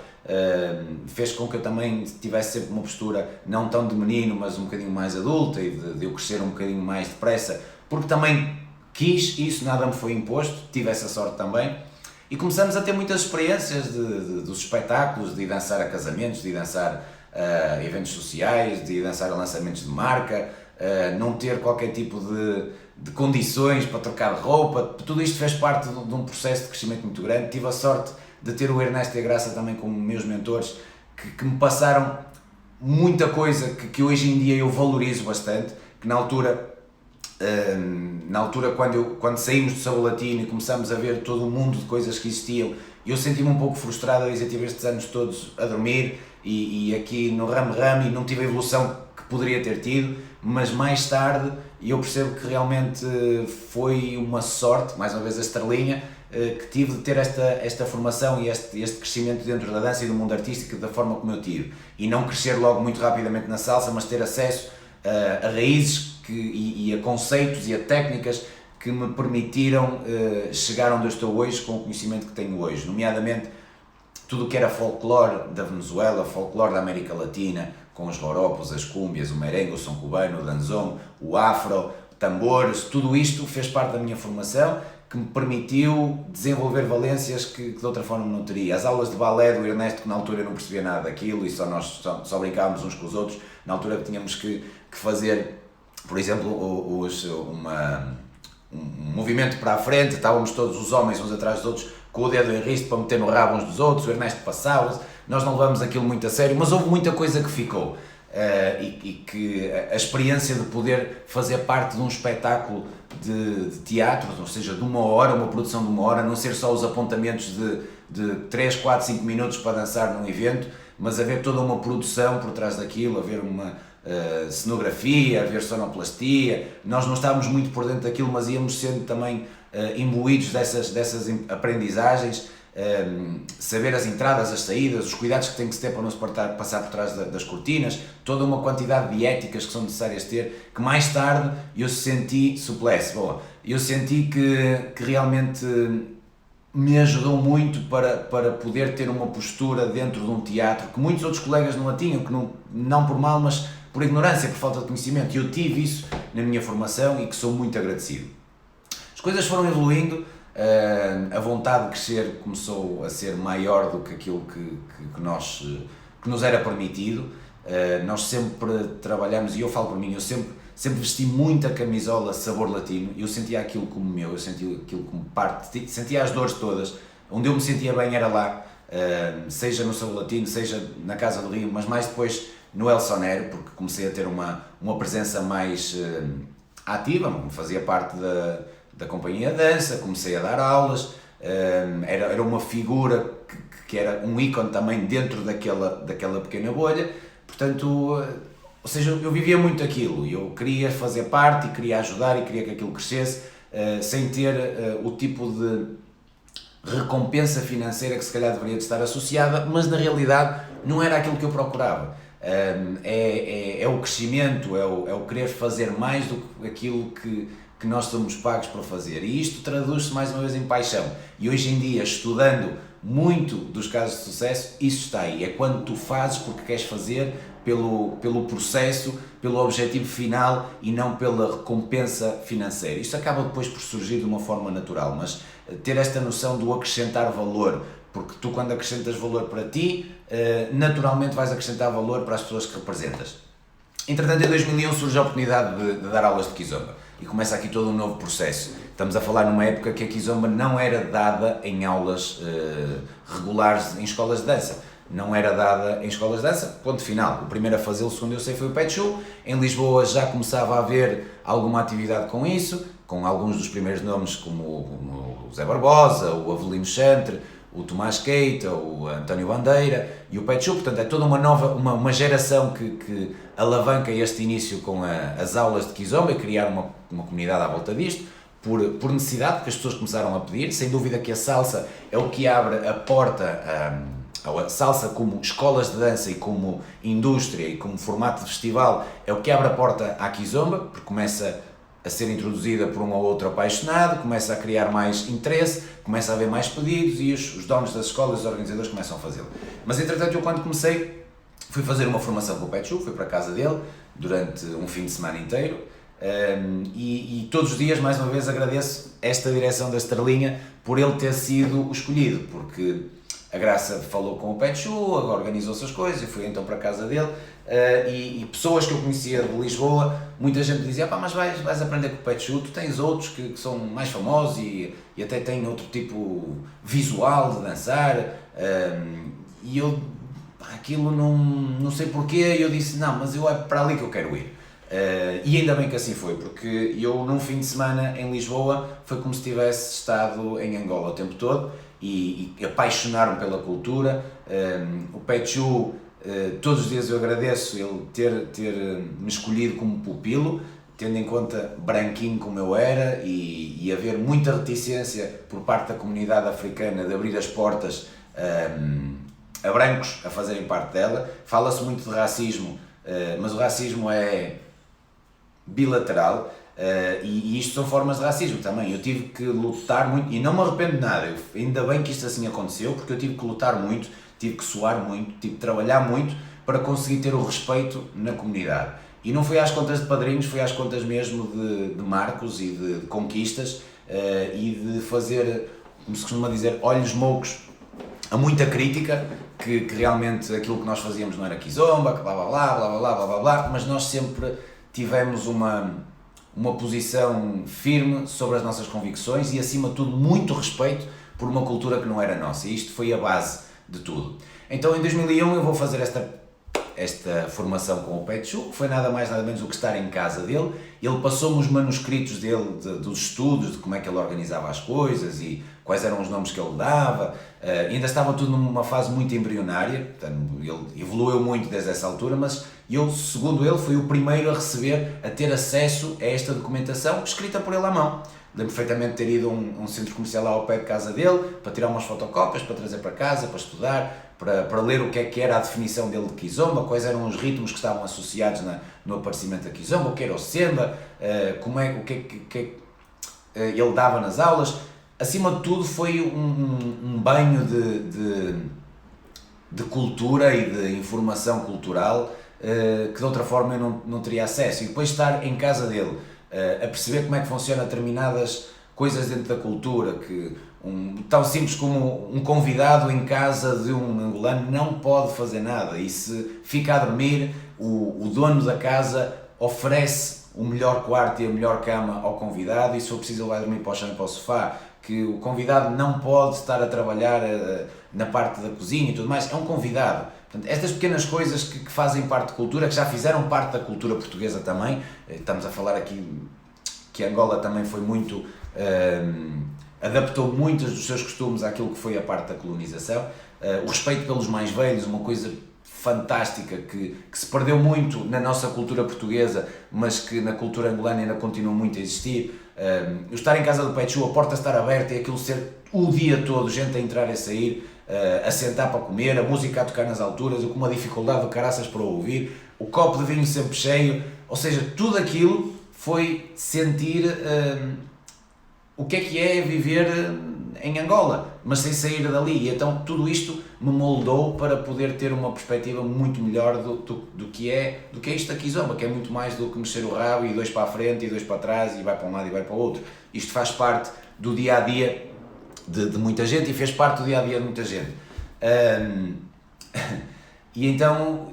fez com que eu também tivesse sempre uma postura não tão de menino, mas um bocadinho mais adulta, e de eu crescer um bocadinho mais depressa, porque também quis isso, nada me foi imposto, tive essa sorte também. E começamos a ter muitas experiências dos espetáculos, de dançar a casamentos, de dançar a eventos sociais, de dançar a lançamentos de marca, não ter qualquer tipo de condições para trocar de roupa. Tudo isto fez parte de um processo de crescimento muito grande. Tive a sorte de ter o Ernesto e a Graça também como meus mentores, que me passaram muita coisa que hoje em dia eu valorizo bastante, que na altura quando saímos do Sabor Latino e começámos a ver todo o mundo de coisas que existiam, eu senti-me um pouco frustrado a dizer, tive estes anos todos a dormir e aqui no ramo-ramo, e não tive a evolução que poderia ter tido, mas mais tarde eu percebo que realmente foi uma sorte, mais uma vez a estrelinha, que tive de ter esta formação e este crescimento dentro da dança e do mundo artístico da forma como eu tive, e não crescer logo muito rapidamente na salsa, mas ter acesso a raízes e a conceitos e a técnicas que me permitiram chegar onde eu estou hoje, com o conhecimento que tenho hoje, nomeadamente tudo o que era folclore da Venezuela, folclore da América Latina, com os joropos, as cúmbias, o merengue, o som cubano, o danzón, o afro, tambores, tudo isto fez parte da minha formação, que me permitiu desenvolver valências que de outra forma não teria. As aulas de balé do Ernesto, que na altura eu não percebia nada daquilo, e nós brincávamos uns com os outros, na altura que tínhamos que fazer, por exemplo, um movimento para a frente, estávamos todos os homens uns atrás dos outros, com o dedo em risco para meter no rabo uns dos outros, o Ernesto passava-se, nós não levamos aquilo muito a sério, mas houve muita coisa que ficou, e que a experiência de poder fazer parte de um espetáculo de teatro, ou seja, de uma hora, uma produção de uma hora, não ser só os apontamentos de 3, 4, 5 minutos para dançar num evento, mas haver toda uma produção por trás daquilo, haver uma cenografia, haver sonoplastia. Nós não estávamos muito por dentro daquilo, mas íamos sendo também imbuídos dessas aprendizagens, saber as entradas, as saídas, os cuidados que tem que se ter para não se passar por trás das cortinas, toda uma quantidade de éticas que são necessárias ter, que mais tarde eu senti eu senti que realmente me ajudou muito para poder ter uma postura dentro de um teatro que muitos outros colegas não a tinham, que não por mal, mas por ignorância, por falta de conhecimento, e eu tive isso na minha formação e que sou muito agradecido. As coisas foram evoluindo, a vontade de crescer começou a ser maior do que aquilo que nos era permitido. Nós sempre trabalhamos, e eu falo por mim, eu sempre vesti muita camisola sabor latino, eu sentia aquilo como meu, eu sentia aquilo como parte, sentia as dores todas, onde eu me sentia bem era lá, seja no sabor latino, seja na Casa do Rio, mas mais depois no El Sonero, porque comecei a ter uma presença mais ativa, fazia parte da companhia de dança, comecei a dar aulas, era uma figura que era um ícone também dentro daquela pequena bolha, portanto, ou seja, eu vivia muito aquilo, eu queria fazer parte e queria ajudar e queria que aquilo crescesse, sem ter o tipo de recompensa financeira que se calhar deveria de estar associada, mas na realidade não era aquilo que eu procurava. É o crescimento, é o querer fazer mais do que aquilo que nós somos pagos para fazer, e isto traduz-se mais uma vez em paixão, e hoje em dia, estudando muito dos casos de sucesso, isso está aí, é quando tu fazes porque queres fazer, pelo processo, pelo objetivo final e não pela recompensa financeira. Isto acaba depois por surgir de uma forma natural, mas ter esta noção do acrescentar valor, porque tu quando acrescentas valor para ti, naturalmente vais acrescentar valor para as pessoas que representas. Entretanto, em 2001 surge a oportunidade de dar aulas de Kizomba e começa aqui todo um novo processo. Estamos a falar numa época que a Kizomba não era dada em aulas regulares em escolas de dança. Não era dada em escolas de dança, ponto final. O primeiro a fazê-lo, segundo eu sei, foi o Pet Show. Em Lisboa já começava a haver alguma atividade com isso, com alguns dos primeiros nomes como o Zé Barbosa, o Avelino Chantre, o Tomás Keita, o António Bandeira e o Pet Show. Portanto, é toda uma geração que alavanca este início com as aulas de Kizomba e criar uma comunidade à volta disto, por necessidade, porque as pessoas começaram a pedir. Sem dúvida que a salsa é o que abre a porta a salsa como escolas de dança e como indústria e como formato de festival, é o que abre a porta à Kizomba, porque começa a ser introduzida por um ou outro apaixonado, começa a criar mais interesse, começa a haver mais pedidos e os donos das escolas, os organizadores começam a fazê-lo. Mas entretanto, eu quando comecei, fui fazer uma formação com o Pet Show, fui para a casa dele durante um fim de semana inteiro, e todos os dias, mais uma vez, agradeço esta direção da Estrelinha por ele ter sido o escolhido, porque a Graça falou com o Pet Show, agora organizou-se as coisas, eu fui então para a casa dele, e pessoas que eu conhecia de Lisboa, muita gente dizia, mas vais aprender com o Pet Show, tu tens outros que são mais famosos e até têm outro tipo visual de dançar, e eu, aquilo não sei porquê, e eu disse, não, mas é para ali que eu quero ir. E ainda bem que assim foi, porque eu num fim de semana em Lisboa foi como se tivesse estado em Angola o tempo todo, e apaixonaram pela cultura. O Pet Show, todos os dias eu agradeço ele ter me escolhido como pupilo, tendo em conta branquinho como eu era, e haver muita reticência por parte da comunidade africana de abrir as portas a brancos a fazerem parte dela. Fala-se muito de racismo, mas o racismo é bilateral. E isto são formas de racismo também. Eu tive que lutar muito, e não me arrependo de nada, ainda bem que isto assim aconteceu, porque eu tive que lutar muito, tive que suar muito, tive que trabalhar muito para conseguir ter o respeito na comunidade. E não foi às contas de padrinhos, foi às contas mesmo de marcos e de conquistas, e de fazer, como se costuma dizer, olhos moucos a muita crítica, que realmente aquilo que nós fazíamos não era Kizomba, que blá blá blá blá blá blá blá blá, mas nós sempre tivemos uma posição firme sobre as nossas convicções e, acima de tudo, muito respeito por uma cultura que não era nossa, e isto foi a base de tudo. Então, em 2001 eu vou fazer esta formação com o Pet Show, que foi nada mais nada menos do que estar em casa dele. Ele passou-me os manuscritos dele, dos estudos, de como é que ele organizava as coisas e quais eram os nomes que ele dava. Ainda estava tudo numa fase muito embrionária, portanto, ele evoluiu muito desde essa altura, mas eu, segundo ele, fui o primeiro a receber, a ter acesso a esta documentação escrita por ele à mão. Lembro perfeitamente de ter ido a um centro comercial lá ao pé de casa dele, para tirar umas fotocópias, para trazer para casa, para estudar, para ler o que é que era a definição dele de Kizomba, quais eram os ritmos que estavam associados no aparecimento da Kizomba, o que era o Semba, o que ele dava nas aulas. Acima de tudo, foi um banho de cultura e de informação cultural, que de outra forma eu não teria acesso. E depois estar em casa dele, a perceber como é que funciona determinadas coisas dentro da cultura, que tão simples como um convidado em casa de um angolano não pode fazer nada, e se fica a dormir, o dono da casa oferece o melhor quarto e a melhor cama ao convidado, e se for preciso ele vai dormir para o chão e para o sofá, que o convidado não pode estar a trabalhar na parte da cozinha e tudo mais, é um convidado. Portanto, estas pequenas coisas que fazem parte da cultura, que já fizeram parte da cultura portuguesa também, estamos a falar aqui que Angola também foi muito, adaptou muitos dos seus costumes àquilo que foi a parte da colonização, o respeito pelos mais velhos, uma coisa fantástica que se perdeu muito na nossa cultura portuguesa, mas que na cultura angolana ainda continua muito a existir. Eu estar em casa do Pechu, a porta estar aberta e aquilo ser o dia todo, gente a entrar e a sair, a sentar para comer, a música a tocar nas alturas, eu com uma dificuldade do caraças para ouvir, o copo de vinho sempre cheio, ou seja, tudo aquilo foi sentir o que é viver em Angola, mas sem sair dali, e então tudo isto me moldou para poder ter uma perspectiva muito melhor do que é isto da Kizomba, que é muito mais do que mexer o rabo e 2 para a frente e 2 para trás e vai para um lado e vai para o outro. Isto faz parte do dia-a-dia de muita gente e fez parte do dia-a-dia de muita gente. E então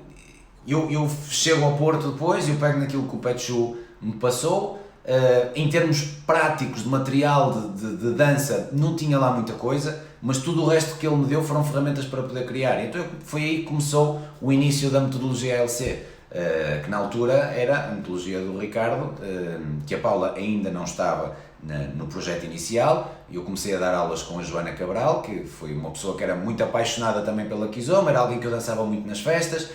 eu chego ao Porto depois e eu pego naquilo que o Pechu me passou. Em termos práticos de material de dança não tinha lá muita coisa, mas tudo o resto que ele me deu foram ferramentas para poder criar. Então foi aí que começou o início da metodologia ALC, que na altura era a metodologia do Ricardo, que a Paula ainda não estava no projeto inicial. Eu comecei a dar aulas com a Joana Cabral, que foi uma pessoa que era muito apaixonada também pela Kizomba, era alguém que eu dançava muito nas festas,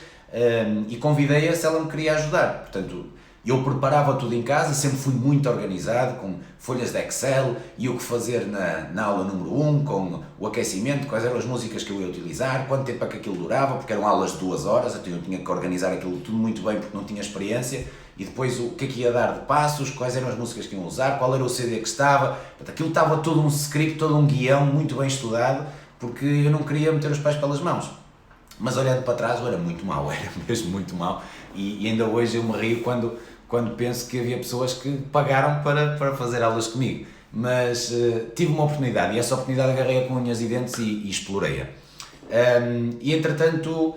e convidei-a se ela me queria ajudar. Portanto, eu preparava tudo em casa, sempre fui muito organizado, com folhas de Excel, e o que fazer na aula número 1, com o aquecimento, quais eram as músicas que eu ia utilizar, quanto tempo é que aquilo durava, porque eram aulas de 2 horas, então eu tinha que organizar aquilo tudo muito bem porque não tinha experiência, e depois o que é que ia dar de passos, quais eram as músicas que iam usar, qual era o CD que estava, portanto, aquilo estava todo um script, todo um guião muito bem estudado, porque eu não queria meter os pés pelas mãos. Mas olhando para trás eu era muito mau, era mesmo muito mau, e ainda hoje eu me rio quando penso que havia pessoas que pagaram para fazer aulas comigo, mas tive uma oportunidade, e essa oportunidade agarrei-a com unhas e dentes e explorei-a. E entretanto,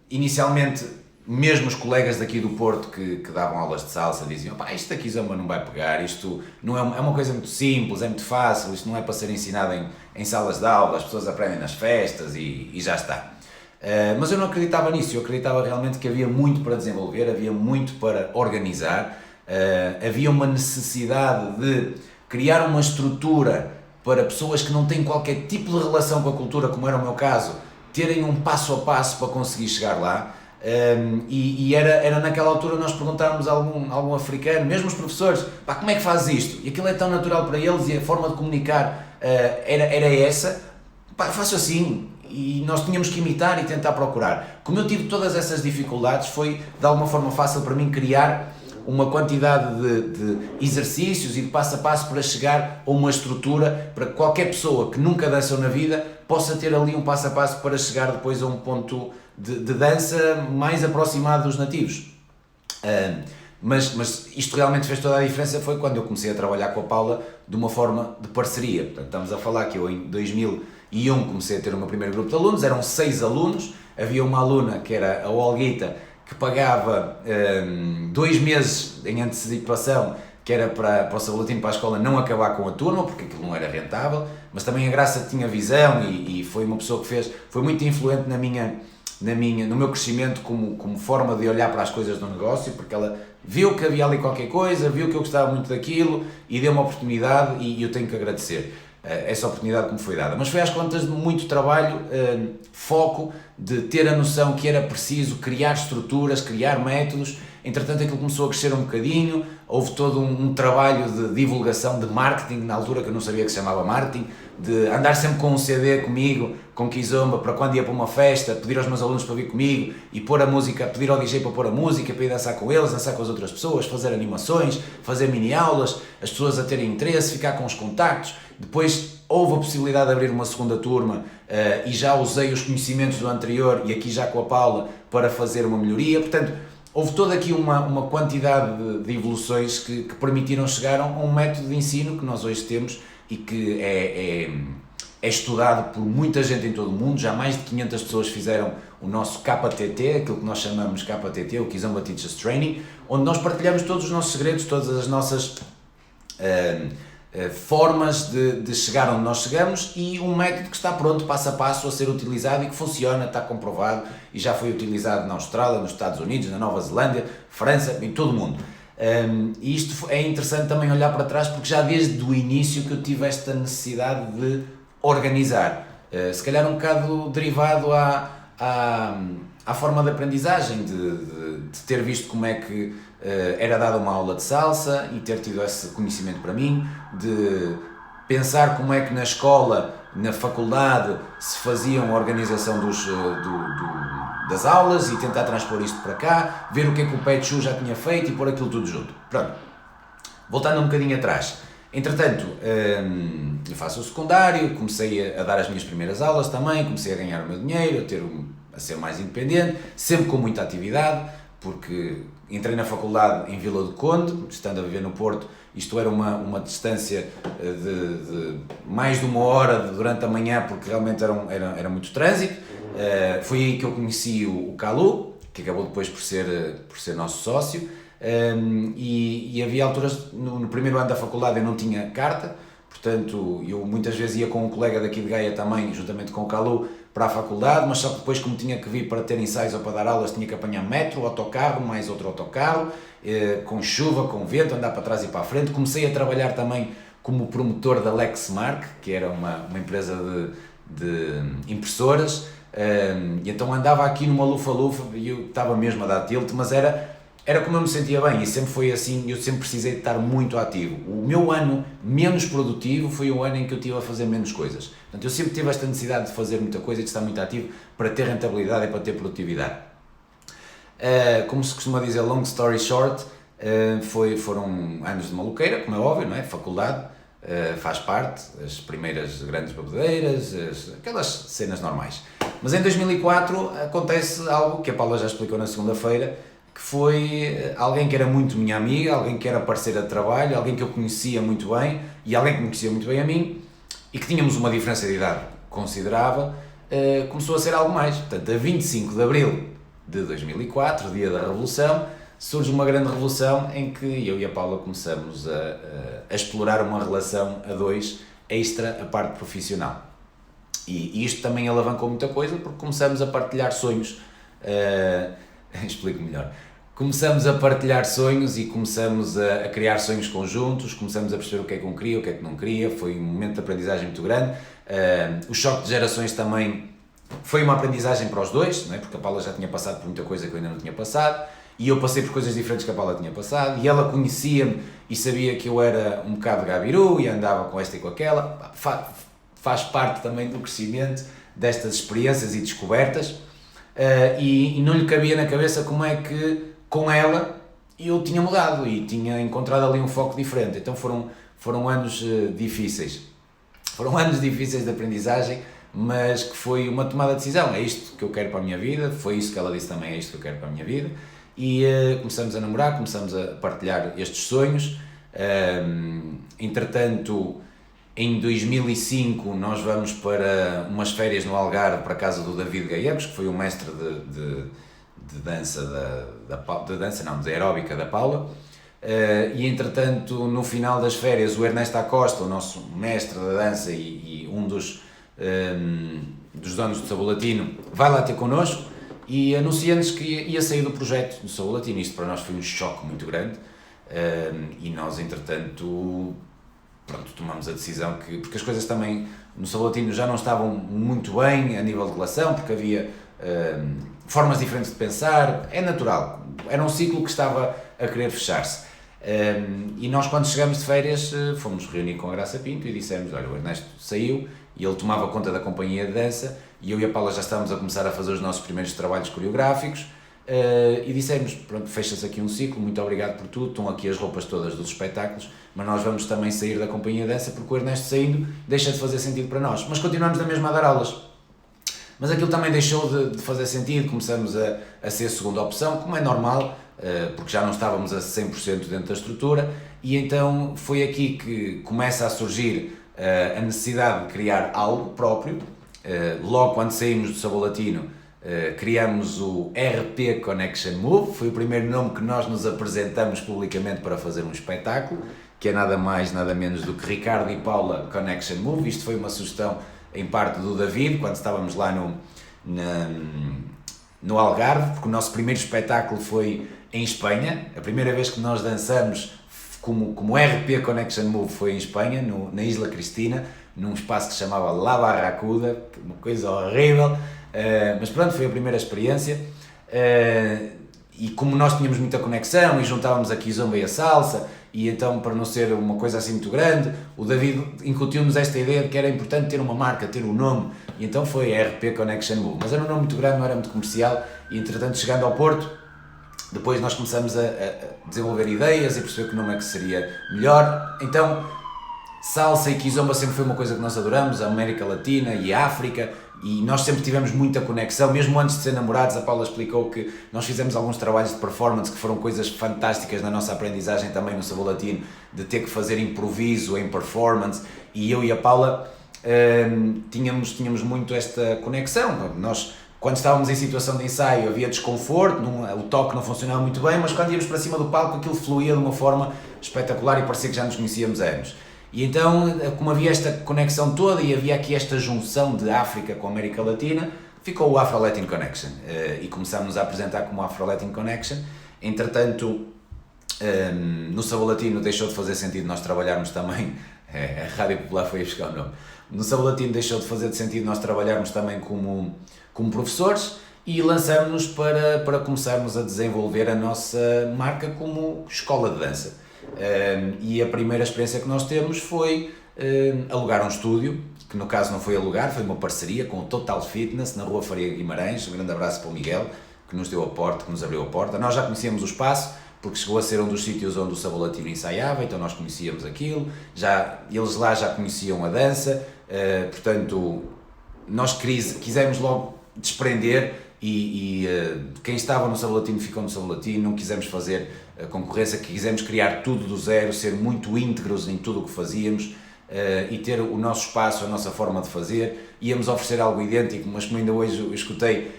inicialmente, mesmo os colegas daqui do Porto que davam aulas de salsa diziam: pá, isto da Kizomba não vai pegar, isto não é uma coisa muito simples, é muito fácil, isto não é para ser ensinado em salas de aula, as pessoas aprendem nas festas e já está. Mas eu não acreditava nisso, eu acreditava realmente que havia muito para desenvolver, havia muito para organizar, havia uma necessidade de criar uma estrutura para pessoas que não têm qualquer tipo de relação com a cultura, como era o meu caso, terem um passo a passo para conseguir chegar lá. E era naquela altura nós perguntávamos a algum africano, mesmo os professores: pá, como é que fazes isto? E aquilo é tão natural para eles, e a forma de comunicar era essa: pá, faço assim. E nós tínhamos que imitar e tentar procurar. Como eu tive todas essas dificuldades, foi de alguma forma fácil para mim criar uma quantidade de exercícios e de passo a passo para chegar a uma estrutura para que qualquer pessoa que nunca dançou na vida possa ter ali um passo a passo para chegar depois a um ponto de dança mais aproximado dos nativos. Mas isto realmente fez toda a diferença, foi quando eu comecei a trabalhar com a Paula de uma forma de parceria. Portanto, estamos a falar que eu em 2001 comecei a ter o meu primeiro grupo de alunos, eram 6 alunos, havia uma aluna que era a Olguita, que pagava 2 meses em antecipação, que era para o Sabolatino, para a escola não acabar com a turma, porque aquilo não era rentável, mas também a Graça tinha visão e foi uma pessoa que foi muito influente no meu crescimento como forma de olhar para as coisas do negócio, porque ela viu que havia ali qualquer coisa, viu que eu gostava muito daquilo e deu uma oportunidade, e eu tenho que agradecer essa oportunidade que me foi dada. Mas foi às contas de muito trabalho, foco, de ter a noção que era preciso criar estruturas, criar métodos, entretanto aquilo começou a crescer um bocadinho, houve todo um trabalho de divulgação, de marketing, na altura que eu não sabia que se chamava marketing, de andar sempre com um CD comigo, com Kizomba, para quando ia para uma festa, pedir aos meus alunos para vir comigo e pôr a música, pedir ao DJ para pôr a música, para ir dançar com eles, dançar com as outras pessoas, fazer animações, fazer mini aulas, as pessoas a terem interesse, ficar com os contactos. Depois houve a possibilidade de abrir uma segunda turma e já usei os conhecimentos do anterior e aqui já com a Paula para fazer uma melhoria. Portanto, houve toda aqui uma quantidade de evoluções que permitiram chegar a um método de ensino que nós hoje temos e que é estudado por muita gente em todo o mundo. Já mais de 500 pessoas fizeram o nosso KTT, aquilo que nós chamamos KTT, o Kizomba Teachers Training, onde nós partilhamos todos os nossos segredos, todas as nossas formas de chegar onde nós chegamos e um método que está pronto, passo a passo, a ser utilizado e que funciona, está comprovado e já foi utilizado na Austrália, nos Estados Unidos, na Nova Zelândia, França, em todo o mundo. E isto é interessante também olhar para trás porque já desde o início que eu tive esta necessidade de organizar, se calhar um bocado derivado à forma de aprendizagem, de ter visto como é que era dada uma aula de salsa e ter tido esse conhecimento para mim, de pensar como é que na escola, na faculdade, se fazia uma organização das aulas e tentar transpor isto para cá, ver o que é que o Pet Chu já tinha feito e pôr aquilo tudo junto. Pronto, voltando um bocadinho atrás. Entretanto, eu faço o secundário, comecei a dar as minhas primeiras aulas também, comecei a ganhar o meu dinheiro, a ser mais independente, sempre com muita atividade, porque entrei na faculdade em Vila do Conde, estando a viver no Porto, isto era uma distância de mais de 1 hora durante a manhã, porque realmente era muito trânsito. Foi aí que eu conheci o Calu, que acabou depois por ser nosso sócio, e havia alturas, no primeiro ano da faculdade eu não tinha carta, portanto eu muitas vezes ia com um colega daqui de Gaia também, juntamente com o Calu, para a faculdade, mas só que depois, como tinha que vir para ter ensaios ou para dar aulas, tinha que apanhar metro, autocarro, mais outro autocarro, com chuva, com vento, andar para trás e para a frente. Comecei a trabalhar também como promotor da Lexmark, que era uma empresa de impressoras, e então andava aqui numa lufa-lufa e eu estava mesmo a dar tilt, mas era como eu me sentia bem e sempre foi assim, eu sempre precisei de estar muito ativo. O meu ano menos produtivo foi o ano em que eu estive a fazer menos coisas. Portanto, eu sempre tive esta necessidade de fazer muita coisa e de estar muito ativo para ter rentabilidade e para ter produtividade. Como se costuma dizer, long story short, foram anos de maluqueira, como é óbvio, não é? Faculdade, faz parte, as primeiras grandes bebedeiras, aquelas cenas normais. Mas em 2004 acontece algo que a Paula já explicou na segunda-feira, que foi alguém que era muito minha amiga, alguém que era parceira de trabalho, alguém que eu conhecia muito bem e alguém que me conhecia muito bem a mim e que tínhamos uma diferença de idade considerável, começou a ser algo mais. Portanto, a 25 de Abril de 2004, dia da Revolução, surge uma grande revolução em que eu e a Paula começamos a explorar uma relação a dois, extra a parte profissional. E isto também alavancou muita coisa porque começamos a partilhar sonhos. Explico melhor. Começamos a partilhar sonhos e começamos a criar sonhos conjuntos, começamos a perceber o que é que um queria, o que é que não queria, foi um momento de aprendizagem muito grande. O choque de gerações também foi uma aprendizagem para os dois, não é? Porque a Paula já tinha passado por muita coisa que eu ainda não tinha passado e eu passei por coisas diferentes que a Paula tinha passado e ela conhecia-me e sabia que eu era um bocado gabiru e andava com esta e com aquela. Faz parte também do crescimento destas experiências e descobertas. E não lhe cabia na cabeça como é que com ela eu tinha mudado e tinha encontrado ali um foco diferente. Então foram anos difíceis, foram anos difíceis de aprendizagem, mas que foi uma tomada de decisão, é isto que eu quero para a minha vida, foi isso que ela disse também, é isto que eu quero para a minha vida, e começamos a namorar, começamos a partilhar estes sonhos. Entretanto, em 2005 nós vamos para umas férias no Algarve para a casa do David Gaiegos, que foi o mestre de dança de aeróbica da Paula, e entretanto no final das férias o Ernesto Acosta, o nosso mestre da dança e um dos donos do Sabor Latino, vai lá ter connosco e anuncia-nos que ia sair do projeto do Sabor Latino. Isto para nós foi um choque muito grande, e nós entretanto tomamos a decisão porque as coisas também no Sabor Latino já não estavam muito bem a nível de relação, porque havia formas diferentes de pensar, é natural, era um ciclo que estava a querer fechar-se. E nós, quando chegamos de férias, fomos reunir com a Graça Pinto e dissemos, olha, o Ernesto saiu e ele tomava conta da companhia de dança e eu e a Paula já estávamos a começar a fazer os nossos primeiros trabalhos coreográficos e dissemos, pronto, fecha-se aqui um ciclo, muito obrigado por tudo, estão aqui as roupas todas dos espetáculos, mas nós vamos também sair da companhia de dança porque o Ernesto saindo deixa de fazer sentido para nós, mas continuamos na mesma a dar aulas. Mas aquilo também deixou de fazer sentido, começamos a ser segunda opção, como é normal, porque já não estávamos a 100% dentro da estrutura, e então foi aqui que começa a surgir a necessidade de criar algo próprio. Logo quando saímos do Sabor Latino, criamos o RP Connection Move, foi o primeiro nome que nós nos apresentamos publicamente para fazer um espetáculo, que é nada mais, nada menos do que Ricardo e Paula Connection Move. Isto foi uma sugestão em parte do David, quando estávamos lá no Algarve, porque o nosso primeiro espetáculo foi em Espanha, a primeira vez que nós dançamos como RP Connection Move foi em Espanha, na Isla Cristina, num espaço que se chamava La Barracuda, uma coisa horrível, mas pronto, foi a primeira experiência, e como nós tínhamos muita conexão e juntávamos a kizomba e a salsa, e então, para não ser uma coisa assim muito grande, o David incutiu-nos esta ideia de que era importante ter uma marca, ter um nome, e então foi RP Connection Move, mas era um nome muito grande, não era muito comercial, e entretanto, chegando ao Porto, depois nós começamos a desenvolver ideias e perceber que nome é que seria melhor. Então, salsa e kizomba sempre foi uma coisa que nós adoramos, a América Latina e a África, e nós sempre tivemos muita conexão, mesmo antes de ser namorados. A Paula explicou que nós fizemos alguns trabalhos de performance que foram coisas fantásticas na nossa aprendizagem também no Sabor Latino, de ter que fazer improviso em performance, e eu e a Paula tínhamos muito esta conexão. Nós, quando estávamos em situação de ensaio, havia desconforto, o toque não funcionava muito bem, mas quando íamos para cima do palco aquilo fluía de uma forma espetacular e parecia que já nos conhecíamos há anos. E então, como havia esta conexão toda e havia aqui esta junção de África com a América Latina, ficou o Afro-Latin Connection, e começámos a apresentar como Afro-Latin Connection. Entretanto, no Sabor Latino deixou de fazer sentido nós trabalharmos também, a Rádio Popular foi a buscar o nome, no Sabor Latino deixou de fazer sentido nós trabalharmos também como professores, e lançamos-nos para começarmos a desenvolver a nossa marca como escola de dança. E a primeira experiência que nós temos foi alugar um estúdio, que no caso não foi alugar, foi uma parceria com o Total Fitness na Rua Faria Guimarães. Um grande abraço para o Miguel, que nos deu a porta, que nos abriu a porta. Nós já conhecíamos o espaço, porque chegou a ser um dos sítios onde o Sabor Latino ensaiava, então nós conhecíamos aquilo, eles lá já conheciam a dança, portanto nós quisemos logo desprender, e quem estava no Sabor Latino ficou no Sabor Latino, não quisemos fazer a concorrência, quisemos criar tudo do zero, ser muito íntegros em tudo o que fazíamos, e ter o nosso espaço, a nossa forma de fazer. Íamos oferecer algo idêntico, mas como ainda hoje eu escutei,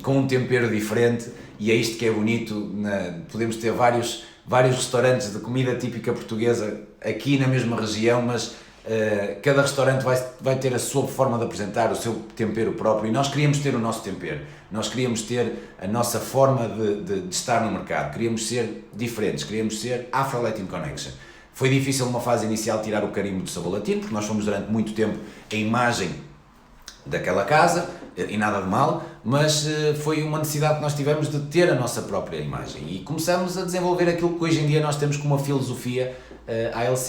com um tempero diferente, e é isto que é bonito, podemos ter vários restaurantes de comida típica portuguesa aqui na mesma região, mas cada restaurante vai ter a sua forma de apresentar, o seu tempero próprio, e nós queríamos ter o nosso tempero, nós queríamos ter a nossa forma de estar no mercado, queríamos ser diferentes, queríamos ser Afro-Latin Connection. Foi difícil numa fase inicial tirar o carimbo do Sabor Latino, porque nós fomos durante muito tempo a imagem daquela casa, e nada de mal, mas foi uma necessidade que nós tivemos de ter a nossa própria imagem, e começamos a desenvolver aquilo que hoje em dia nós temos como uma filosofia ALC,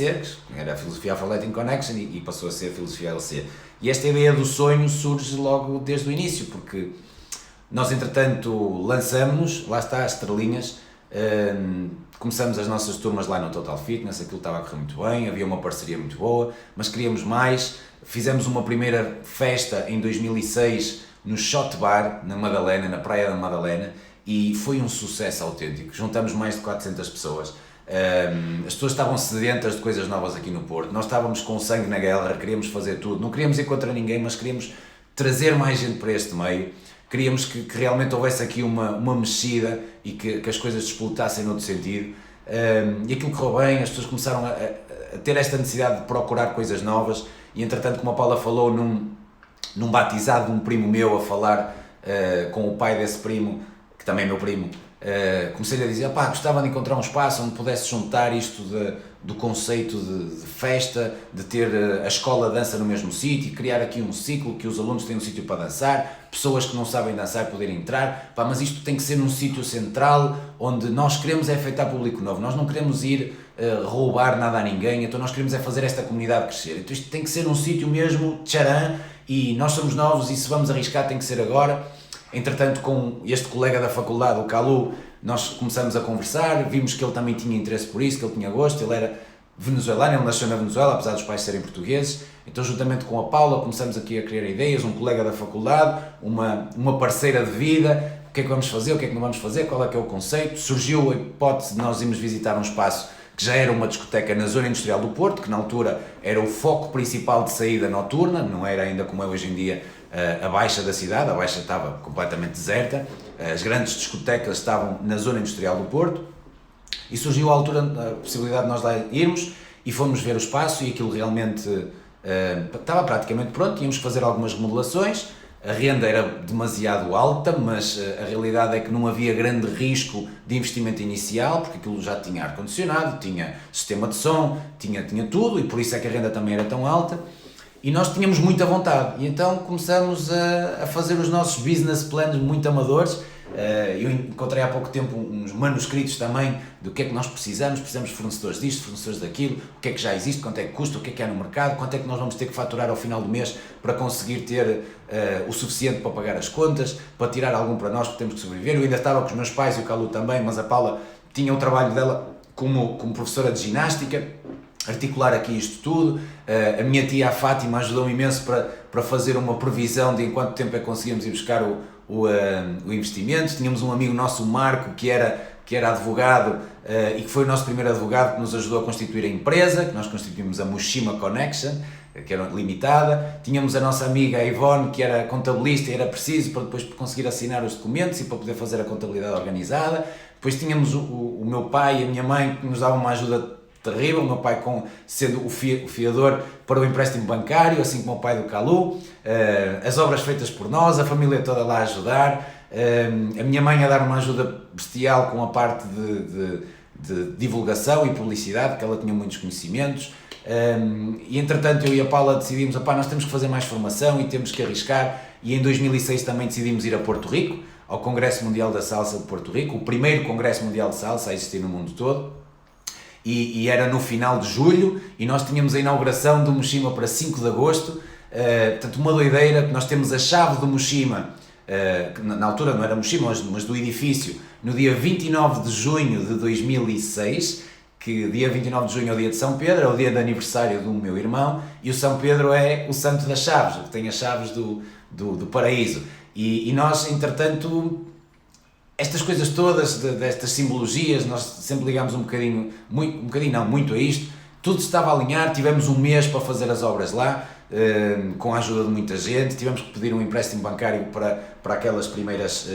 que era a filosofia Afro-Latin Connection, e passou a ser a filosofia ALC. E esta ideia do sonho surge logo desde o início, porque nós entretanto lançamos, lá está as estrelinhas, começamos as nossas turmas lá no Total Fitness, aquilo estava a correr muito bem, havia uma parceria muito boa, mas queríamos mais. Fizemos uma primeira festa em 2006 no Shot Bar, na Madalena, na Praia da Madalena, e foi um sucesso autêntico. Juntamos mais de 400 pessoas. As pessoas estavam sedentas de coisas novas aqui no Porto, nós estávamos com sangue na guerra, queríamos fazer tudo, não queríamos ir contra ninguém, mas queríamos trazer mais gente para este meio, queríamos que realmente houvesse aqui uma mexida e que as coisas despoletassem noutro sentido, e aquilo correu bem, as pessoas começaram a ter esta necessidade de procurar coisas novas, e entretanto, como a Paula falou, num batizado de um primo meu, a falar com o pai desse primo, que também é meu primo, comecei-lhe a dizer, gostava de encontrar um espaço onde pudesse juntar isto do conceito de festa, de ter a escola de dança no mesmo sítio, criar aqui um ciclo que os alunos têm um sítio para dançar, pessoas que não sabem dançar poderem entrar, mas isto tem que ser num sítio central, onde nós queremos é afetar público novo, nós não queremos ir roubar nada a ninguém, então nós queremos é fazer esta comunidade crescer, então isto tem que ser num sítio mesmo, tcharam, e nós somos novos e se vamos arriscar tem que ser agora. Entretanto, com este colega da faculdade, o Kalu, nós começamos a conversar, vimos que ele também tinha interesse por isso, que ele tinha gosto, ele era venezuelano, ele nasceu na Venezuela, apesar dos pais serem portugueses, então juntamente com a Paula começamos aqui a criar ideias, um colega da faculdade, uma parceira de vida, o que é que vamos fazer, o que é que não vamos fazer, qual é que é o conceito, surgiu a hipótese de nós irmos visitar um espaço que já era uma discoteca na zona industrial do Porto, que na altura era o foco principal de saída noturna, não era ainda como é hoje em dia a Baixa da cidade, a Baixa estava completamente deserta, as grandes discotecas estavam na zona industrial do Porto, e surgiu à altura a possibilidade de nós lá irmos e fomos ver o espaço e aquilo realmente estava praticamente pronto, tínhamos que fazer algumas remodelações, a renda era demasiado alta, mas a realidade é que não havia grande risco de investimento inicial, porque aquilo já tinha ar-condicionado, tinha sistema de som, tinha tudo, e por isso é que a renda também era tão alta, e nós tínhamos muita vontade, e então começamos a fazer os nossos business plans muito amadores. Eu encontrei há pouco tempo uns manuscritos também do que é que nós precisamos de fornecedores disto, fornecedores daquilo, o que é que já existe, quanto é que custa, o que é há no mercado, quanto é que nós vamos ter que faturar ao final do mês para conseguir ter o suficiente para pagar as contas, para tirar algum para nós, porque temos que sobreviver. Eu ainda estava com os meus pais e o Kalu também, mas a Paula tinha o trabalho dela como professora de ginástica, articular aqui isto tudo. A minha tia, a Fátima, ajudou-me imenso para fazer uma previsão de em quanto tempo é que conseguíamos ir buscar o investimento. Tínhamos um amigo nosso, o Marco, que era advogado e que foi o nosso primeiro advogado, que nos ajudou a constituir a empresa, que nós constituímos a Mushima Connection, que era limitada. Tínhamos a nossa amiga a Ivone, que era contabilista e era preciso para depois conseguir assinar os documentos e para poder fazer a contabilidade organizada. Depois tínhamos o meu pai e a minha mãe, que nos davam uma ajuda terrível, o meu pai sendo o fiador para o empréstimo bancário, assim como o pai do Kalu, as obras feitas por nós, a família toda lá a ajudar, a minha mãe a dar uma ajuda bestial com a parte de divulgação e publicidade, que ela tinha muitos conhecimentos, e entretanto eu e a Paula decidimos, nós temos que fazer mais formação e temos que arriscar, e em 2006 também decidimos ir a Porto Rico, ao Congresso Mundial da Salsa de Porto Rico, o primeiro Congresso Mundial de Salsa a existir no mundo todo. E era no final de julho e nós tínhamos a inauguração do Mushima para 5 de agosto, portanto uma doideira, nós temos a chave do Mushima, que na altura não era Mushima, mas do edifício, no dia 29 de junho de 2006, que dia 29 de junho é o dia de São Pedro, é o dia de aniversário do meu irmão, e o São Pedro é o santo das chaves, o que tem as chaves do paraíso, e nós, entretanto, estas coisas todas, destas simbologias, nós sempre ligámos muito a isto, tudo estava a alinhar, tivemos um mês para fazer as obras lá, com a ajuda de muita gente, tivemos que pedir um empréstimo bancário para aquelas primeiras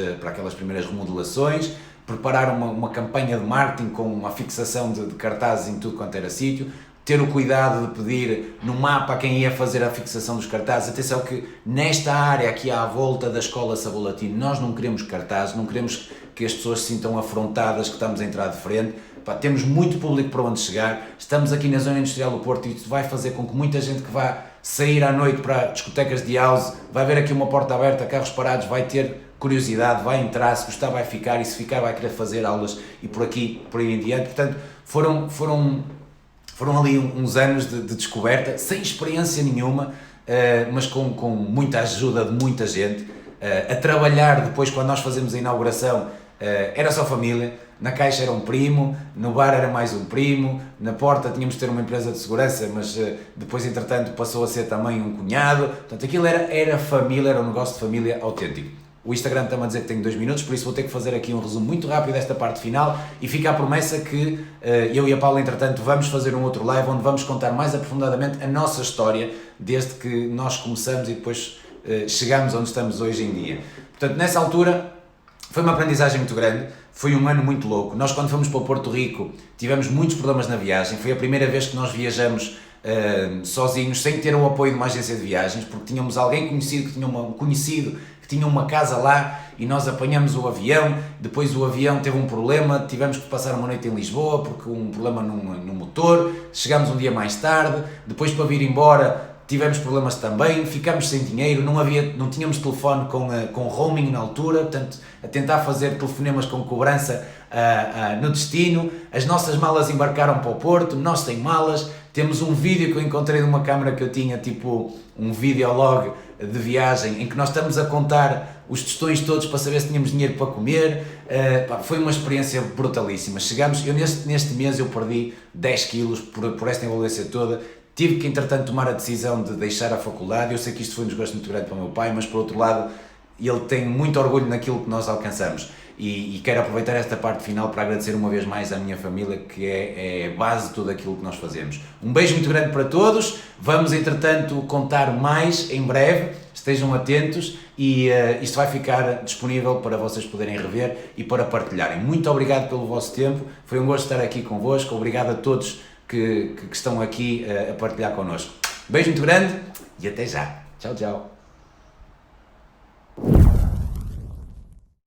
remodelações, preparar uma campanha de marketing com uma fixação de cartazes em tudo quanto era sítio, ter o cuidado de pedir no mapa a quem ia fazer a fixação dos cartazes. Atenção que nesta área aqui à volta da Escola Sabolatino nós não queremos cartazes, não queremos que as pessoas se sintam afrontadas que estamos a entrar de frente. Temos muito público para onde chegar, estamos aqui na zona industrial do Porto e isso vai fazer com que muita gente que vá sair à noite para discotecas de house, vai ver aqui uma porta aberta, carros parados, vai ter curiosidade, vai entrar, se gostar vai ficar e se ficar vai querer fazer aulas e por aí em diante. Portanto, foram ali uns anos de descoberta, sem experiência nenhuma, mas com muita ajuda de muita gente, a trabalhar depois quando nós fazemos a inauguração, era só família, na caixa era um primo, no bar era mais um primo, na porta tínhamos de ter uma empresa de segurança, mas depois entretanto passou a ser também um cunhado, portanto aquilo era família, era um negócio de família autêntico. O Instagram está-me a dizer que tenho 2 minutos, por isso vou ter que fazer aqui um resumo muito rápido desta parte final e fica a promessa que eu e a Paula, entretanto, vamos fazer um outro live onde vamos contar mais aprofundadamente a nossa história desde que nós começamos e depois chegamos onde estamos hoje em dia. Portanto, nessa altura foi uma aprendizagem muito grande, foi um ano muito louco. Nós quando fomos para Porto Rico tivemos muitos problemas na viagem, foi a primeira vez que nós viajamos sozinhos, sem ter o apoio de uma agência de viagens, porque tínhamos alguém conhecido que tinha um conhecido que que tinham uma casa lá e nós apanhamos o avião, depois o avião teve um problema, tivemos que passar uma noite em Lisboa porque um problema no motor, chegámos um dia mais tarde, depois para vir embora tivemos problemas também, ficámos sem dinheiro, não tínhamos telefone com roaming na altura, portanto, a tentar fazer telefonemas com cobrança no destino, as nossas malas embarcaram para o Porto, nós sem malas, temos um vídeo que eu encontrei de uma câmara que eu tinha, tipo um videolog de viagem, em que nós estamos a contar os tostões todos para saber se tínhamos dinheiro para comer, foi uma experiência brutalíssima. Chegamos, neste mês eu perdi 10 quilos por esta envolvência toda. Tive que, entretanto, tomar a decisão de deixar a faculdade. Eu sei que isto foi um desgosto muito grande para o meu pai, mas, por outro lado, ele tem muito orgulho naquilo que nós alcançamos. E quero aproveitar esta parte final para agradecer uma vez mais à minha família, que é a base de tudo aquilo que nós fazemos. Um beijo muito grande para todos. Vamos, entretanto, contar mais em breve. Estejam atentos e isto vai ficar disponível para vocês poderem rever e para partilharem. Muito obrigado pelo vosso tempo. Foi um gosto estar aqui convosco. Obrigado a todos que estão aqui a partilhar connosco. Beijo muito grande e até já. Tchau, tchau.